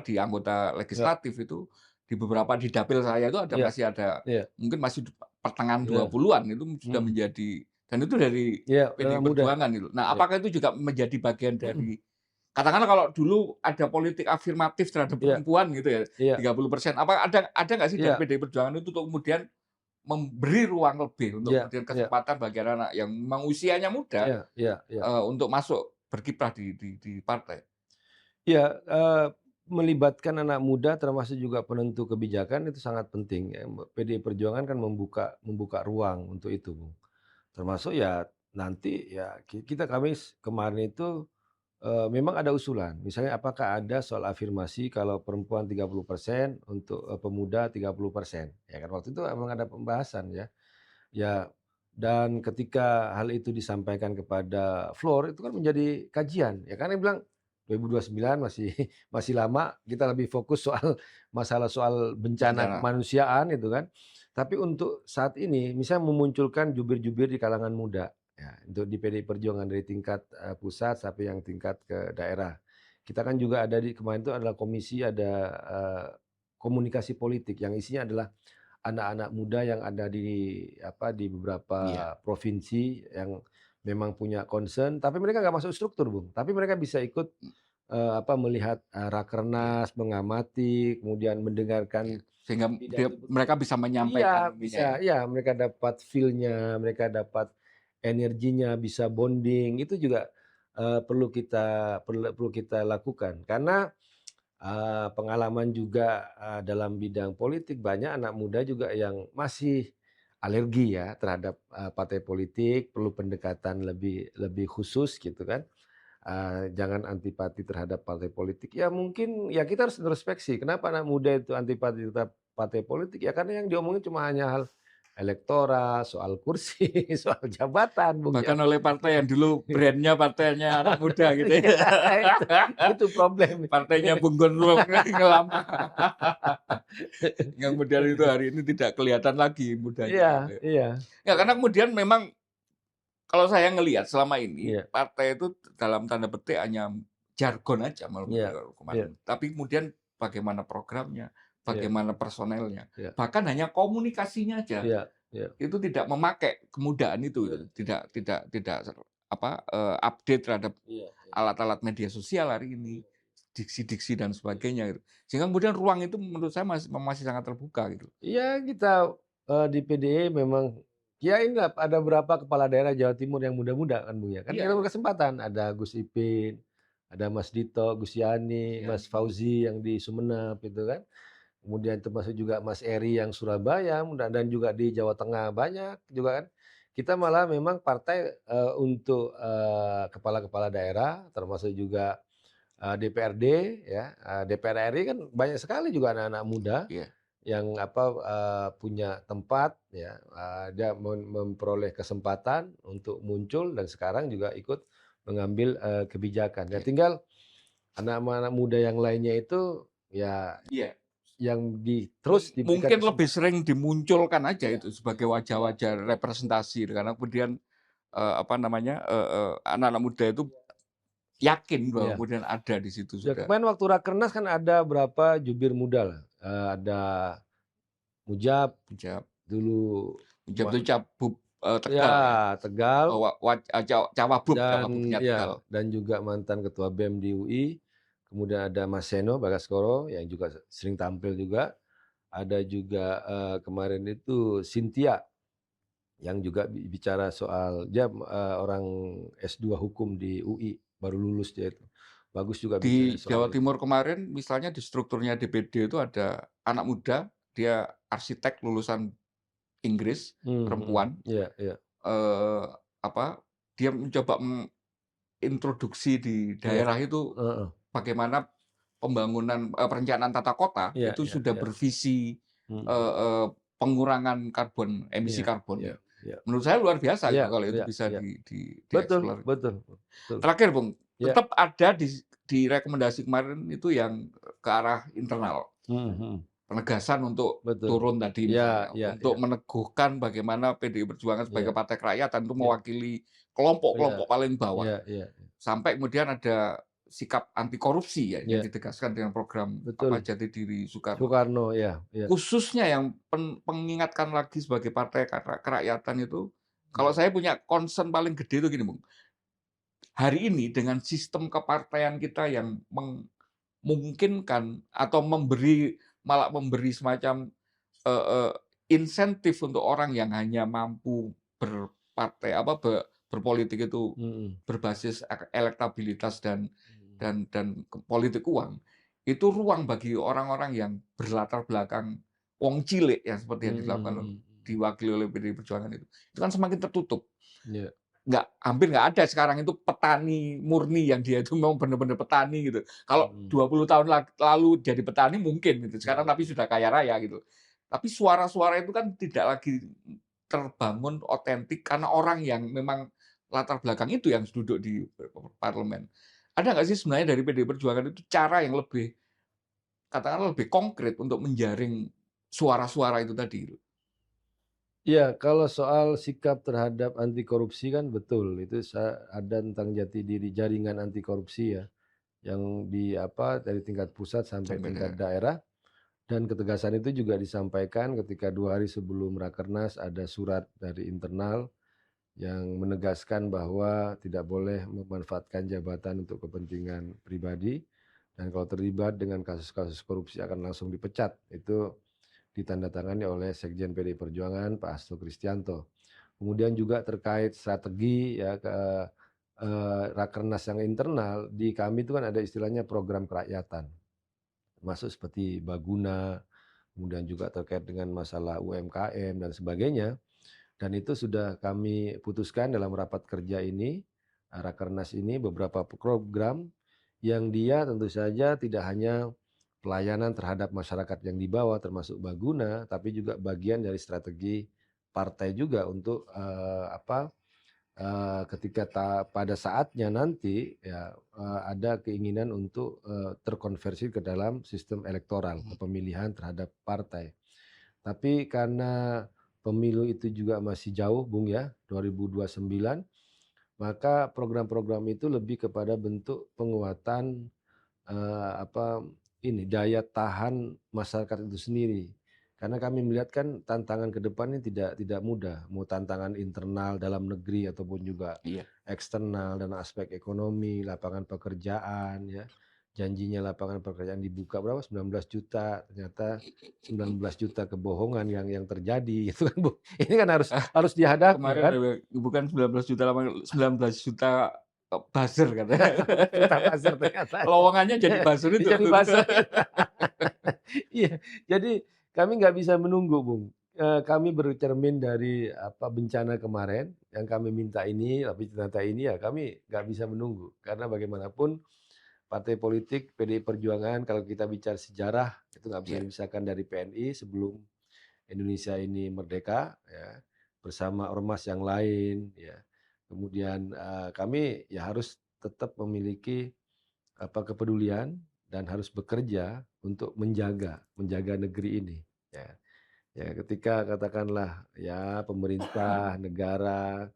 di anggota iya, legislatif itu, di beberapa di dapil saya itu iya, masih ada, iya, mungkin masih pertengahan iya, 20-an itu sudah mhm, menjadi, dan itu dari iya, PDI anak muda, Perjuangan gitu. Nah, iya, apakah itu juga menjadi bagian mhm, dari, katakanlah kalau dulu ada politik afirmatif terhadap iya, perempuan gitu ya, iya, 30%, apa ada nggak sih dari iya, PDI Perjuangan itu untuk kemudian memberi ruang lebih untuk iya, kemudian iya, kesempatan bagi anak-anak yang memang usianya muda, iya, iya, iya. untuk masuk berkiprah di partai? Iya, melibatkan anak muda termasuk juga penentu kebijakan itu sangat penting ya, PDI Perjuangan kan membuka membuka ruang untuk itu, Bung. Termasuk ya nanti ya kami kemarin itu, memang ada usulan, misalnya apakah ada soal afirmasi kalau perempuan 30% untuk, pemuda 30%, ya kan waktu itu memang ada pembahasan ya. Ya, dan ketika hal itu disampaikan kepada floor, itu kan menjadi kajian, ya kan dia bilang, "2029 masih masih lama, kita lebih fokus soal masalah soal bencana Bencana. kemanusiaan," itu kan. Tapi untuk saat ini, misalnya memunculkan jubir-jubir di kalangan muda, ya, untuk di PDI Perjuangan dari tingkat, pusat sampai yang tingkat ke daerah. Kita kan juga ada di kemarin itu adalah komisi ada, komunikasi politik yang isinya adalah anak-anak muda yang ada di Iya, beberapa provinsi yang memang punya concern, tapi mereka nggak masuk struktur, Bung. Tapi mereka bisa ikut, melihat, iya, rakernas, mengamati, kemudian iya. mendengarkan Sehingga pidato. mereka bisa menyampaikan Iya, ininya bisa, ya. iya, mereka dapat feel-nya, mereka dapat energinya, bisa bonding, itu juga, perlu kita lakukan. Karena pengalaman juga, dalam bidang politik banyak anak muda juga yang masih alergi ya terhadap, partai politik, perlu pendekatan lebih lebih khusus gitu kan. Jangan antipati terhadap partai politik. Ya mungkin ya kita harus introspeksi, kenapa anak muda itu antipati terhadap partai politik, ya karena yang diomongin cuma hanya hal elektoral, soal kursi, soal jabatan, Bung, ya. Bahkan oleh partai yang dulu brand-nya partainya anak muda gitu ya. Iya, itu itu problem. Partainya Bung Gun yang lama. Yang kemudian itu hari ini tidak kelihatan lagi mudanya Iya, gitu ya. iya, Ya karena kemudian memang kalau saya ngelihat selama ini iya, partai itu dalam tanda petik hanya jargon aja malah Iya, iya, kemarin. Tapi kemudian bagaimana programnya, iya, bagaimana personelnya, iya, bahkan hanya komunikasinya aja iya, iya, itu tidak memakai kemudahan itu iya, gitu. Tidak update terhadap iya, iya, alat-alat media sosial hari ini, iya, diksi-diksi dan sebagainya gitu. Sehingga kemudian ruang itu menurut saya masih sangat terbuka gitu. iya, kita, di PDI memang ya inilah ada beberapa kepala daerah Jawa Timur yang muda-muda kan, Bung, ya. Kan kita Iya, berkesempatan, ada Gus Ipin, ada Mas Dito, Gus Yani, Mas Usiani. Fauzi yang di Sumenep itu kan. Kemudian termasuk juga Mas Eri yang Surabaya dan juga di Jawa Tengah banyak juga kan. Kita malah memang partai, untuk, kepala-kepala daerah termasuk juga, DPRD ya, DPR RI kan banyak sekali juga anak-anak muda Iya, yang apa, punya tempat ya, dia memperoleh kesempatan untuk muncul dan sekarang juga ikut mengambil, kebijakan. Ya iya. tinggal anak-anak muda yang lainnya itu ya Iya. yang terus diberikan Mungkin lebih kesempatan. sering dimunculkan aja Iya, itu sebagai iya, wajah-wajah representasi karena kemudian, apa namanya, anak-anak muda itu yakin bahwa iya. kemudian ada di situ Ya sudah. kemarin waktu rakernas kan ada berapa jubir muda lah, ada Mujab Mujab dulu, Mujab itu Cabub, Tegal ya, ya Tegal wa wa Cawabub dan Cawabubnya Tegal. ya dan juga mantan ketua BEM di UI, kemudian ada Mas Seno Bagaskoro yang juga sering tampil juga, ada juga, kemarin itu Cynthia yang juga bicara soal dia, orang S2 hukum di UI, baru lulus dia itu. Bagus juga bicara Di soal Jawa itu. Timur kemarin misalnya di strukturnya DPD itu ada anak muda, dia arsitek lulusan Inggris, Mhm, perempuan, iya, iya, eee, apa, dia mencoba introduksi di iya, daerah itu heeh, bagaimana pembangunan, perencanaan tata kota iya, itu iya, sudah iya, bervisi, mhm, eee eee, pengurangan emisi iya, iya, karbonnya. iya, Menurut saya luar biasa iya, itu kalau itu iya, bisa iya, betul, dieksplor. betul, betul, Terakhir Bung, iya, tetap ada di rekomendasi kemarin itu yang ke arah internal, mhm, mhm, penegasan untuk betul, turun tadi iya, misalnya, iya, untuk iya, meneguhkan bagaimana PDI Perjuangan sebagai iya, partai kerakyatan itu iya, mewakili iya, kelompok-kelompok paling bawah. iya, iya, Sampai kemudian ada sikap anti korupsi ya yang iya, ditegaskan dengan program apa betul, Jati Diri Soekarno. Soekarno, iya, iya, Khususnya yang mengingatkan lagi sebagai partai kerakyatan itu, kalau mhm, saya punya concern paling gede itu gini Bung, hari ini dengan sistem kepartaian kita yang memungkinkan atau malah memberi semacam, eee eee, insentif untuk orang yang hanya mampu berpartai apa, berpolitik itu mhm, berbasis elektabilitas mhm, politik uang, itu ruang bagi orang-orang yang berlatar belakang wong cilik yang seperti yang mhm, dilakukan mhm, mhm, diwakili oleh PDI Perjuangan itu. Itu kan semakin tertutup. iya, Hampir nggak ada sekarang itu petani murni yang dia itu memang benar-benar petani gitu. Kalau mhm, 20 tahun lalu jadi petani mungkin gitu, sekarang mhm, tapi sudah kaya raya gitu. Tapi suara-suara itu kan tidak lagi terbangun otentik karena orang yang memang latar belakang itu yang duduk di parlemen. Ada nggak sih sebenarnya dari PDI Perjuangan itu cara yang lebih, katakanlah lebih konkret untuk menjaring suara-suara itu tadi gitu? iya, kalau soal sikap terhadap anti korupsi kan betul, itu ada tentang jati diri jaringan anti korupsi ya, yang di apa, dari tingkat pusat sampai Sampai tingkat daerah. daerah, dan ketegasan itu juga disampaikan ketika 2 hari sebelum rakernas ada surat dari internal yang menegaskan bahwa tidak boleh memanfaatkan jabatan untuk kepentingan pribadi, dan kalau terlibat dengan kasus-kasus korupsi akan langsung dipecat. Itu ditandatangani oleh Sekjen PDI Perjuangan Pak Hasto Kristianto. Kemudian juga terkait strategi ya rakernas yang internal, di kami itu kan ada istilahnya program kerakyatan, termasuk seperti Baguna, kemudian juga terkait dengan masalah UMKM dan sebagainya. Dan itu sudah kami putuskan dalam rapat kerja ini, rakernas ini beberapa program yang dia tentu saja tidak hanya pelayanan terhadap masyarakat yang di bawah termasuk Baguna, tapi juga bagian dari strategi partai juga untuk, ketika pada saatnya nanti ya, ada keinginan untuk, terkonversi ke dalam sistem elektoral, Mhm. kepemilihan terhadap partai. Tapi karena pemilu itu juga masih jauh Bung ya, 2029, maka program-program itu lebih kepada bentuk penguatan apa ini daya tahan masyarakat itu sendiri. Karena kami melihat kan tantangan ke depan ini tidak mudah, mau tantangan internal dalam negeri ataupun juga Iya. eksternal dan aspek ekonomi, lapangan pekerjaan ya. Janjinya lapangan pekerjaan dibuka berapa? 19 juta, ternyata 19 juta kebohongan yang terjadi gitu kan, Bu. Ini kan harus dihadapi Kemarin kan. bukan 19 juta 19 juta buzzer katanya. Juta buzzer ternyata. Lowongannya jadi buzzer itu. Jadi buzzer. Iya, jadi kami nggak bisa menunggu, Bung. Kami bercermin dari apa bencana kemarin yang kami minta ini, tapi ternyata ini ya kami nggak bisa menunggu. Karena bagaimanapun partai politik PDI Perjuangan kalau kita bicara sejarah itu nggak bisa Iya. dipisahkan dari PNI sebelum Indonesia ini merdeka, ya bersama ormas yang lain, ya. Kemudian kami ya harus tetap memiliki apa kepedulian dan harus bekerja untuk menjaga negeri ini, ya. Ya ketika katakanlah ya pemerintah, negara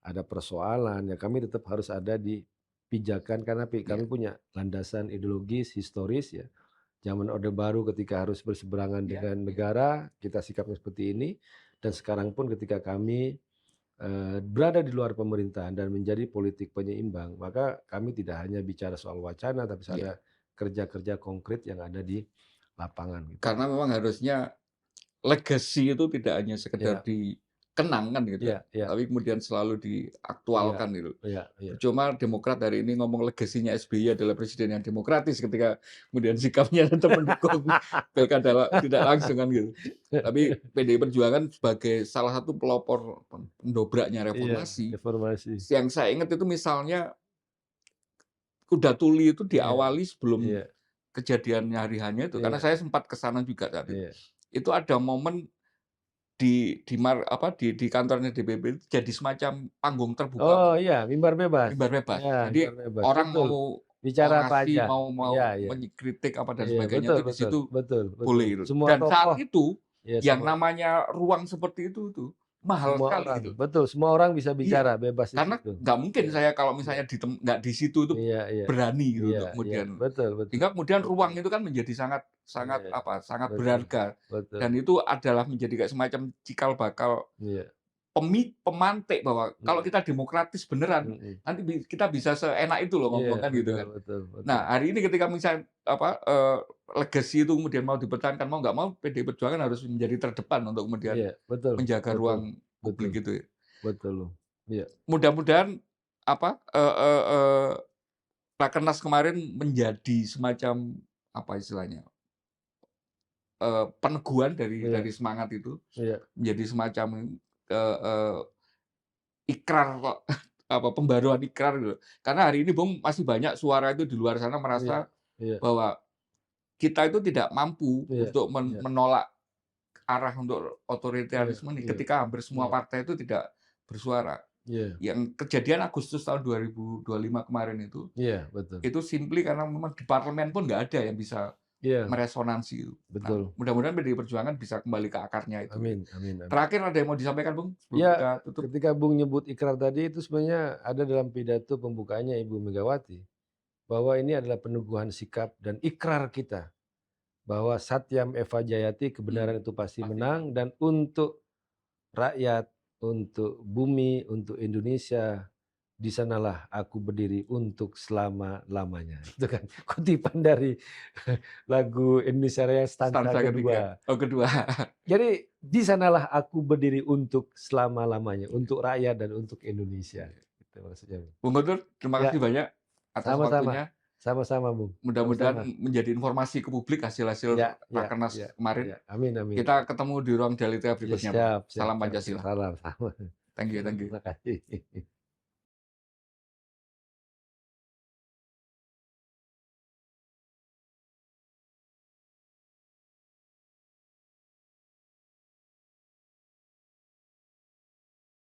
ada persoalan, ya kami tetap harus ada di pijakan karena Iya. kami punya landasan ideologis, historis ya. Zaman Orde Baru ketika harus berseberangan Iya. dengan negara, kita sikapnya seperti ini. Dan sekarang pun ketika kami berada di luar pemerintahan dan menjadi politik penyeimbang, maka kami tidak hanya bicara soal wacana, tapi Iya. ada kerja-kerja konkret yang ada di lapangan gitu. Karena memang harusnya legacy itu tidak hanya sekedar Iya, dikenang kan gitu, iya, iya, tapi kemudian selalu iya, diaktualkan gitu. iya, iya. Percuma Demokrat hari ini ngomong legasinya SBY adalah presiden yang demokratis ketika kemudian sikapnya tetap mendukung pilkada tidak langsung kan gitu. Tapi PDI Perjuangan sebagai salah satu pelopor pendobraknya Iya, reformasi, reformasi. yang saya ingat itu misalnya Kuda Tuli itu Iya, diawali sebelum iya, kejadiannya hari hanya itu, karena iya, saya sempat ke sana juga saat itu. iya. Itu ada momen di kantornya DPP itu jadi semacam panggung terbuka, Oh Bang, iya, mimbar bebas. mimbar bebas. Ya, Jadi mimbar bebas, orang betul. mau Bicara apa orasi, aja. mau mau Iya, iya. mengkritik apa dan Iya, sebagainya betul, itu di betul, situ betul, betul. boleh gitu. Semua Dan saat tokoh, itu ya yang semua namanya ruang seperti itu tuh mahal semua sekali orang, gitu. betul, semua orang bisa Iya, bicara bebas di karena situ. nggak mungkin Iya, saya kalau iya, misalnya nggak di situ itu iya, iya, berani gitu iya, untuk iya, kemudian betul, betul, sehingga kemudian ruang betul. itu kan menjadi sangat sangat Iya, apa, sangat betul, berharga betul. dan itu adalah menjadi kayak semacam cikal bakal Iya, pemantik bahwa kalau iya, kita demokratis beneran, mhm. nanti kita bisa seenak itu loh Iya, ngomong kan gitu betul, kan. betul, betul. Nah, hari ini ketika misalnya apa, legacy itu kemudian mau dipertahankan, mau nggak mau PDI Perjuangan harus menjadi terdepan untuk kemudian Iya, betul, menjaga betul, ruang betul, publik gitu ya. betul loh. Iya, Mudah-mudahan apa, rakernas kemarin menjadi semacam apa istilahnya, peneguhan iya, dari semangat itu, iya, menjadi semacam, eee eee, ikrar kok, apa, pembaruan ikrar gitu. Karena hari ini Bung, masih banyak suara itu di luar sana iya, merasa iya, bahwa kita itu tidak mampu iya, untuk iya, menolak arah untuk iya, otoritarianisme ini iya, ketika hampir semua iya, partai itu tidak bersuara. iya, Yang kejadian Agustus tahun 2025 kemarin iya, betul. itu simply karena memang di parlemen pun nggak ada yang bisa Iya, meresonansi itu. Nah, betul. mudah-mudahan PDI Perjuangan bisa kembali ke akarnya itu ya. Amin, amin, amin. Terakhir ada yang mau disampaikan Bung, sebelum Ya, kita tutup? ketika Bung nyebut ikrar tadi itu sebenarnya ada dalam pidato pembukaannya Ibu Megawati, bahwa ini adalah peneguhan sikap dan ikrar kita, bahwa Satyam Eva Jayati, Mhm, kebenaran itu pasti pasti. menang, dan untuk rakyat, untuk bumi, untuk Indonesia, di sanalah aku berdiri untuk selama-lamanya. Itu kan kutipan dari lagu Indonesia Raya stanza Stanza ketiga. kedua. Oh, kedua. Jadi di sanalah aku berdiri untuk selama-lamanya, untuk rakyat dan untuk Indonesia. Gitu maksudnya. Bung Guntur, terima Ya, kasih banyak atas sama-sama. waktunya. Sama-sama, Bung. Mudah-mudahan Sama-sama. menjadi informasi ke publik hasil-hasil Ya, ya, Rakernas ya, kemarin. ya. Amin, amin. Kita ketemu di ruang dialektika Ya, berikutnya, Bung. siap, siap, Salam siap. Pancasila. Salam, sama. Thank you, thank you. Terima kasih.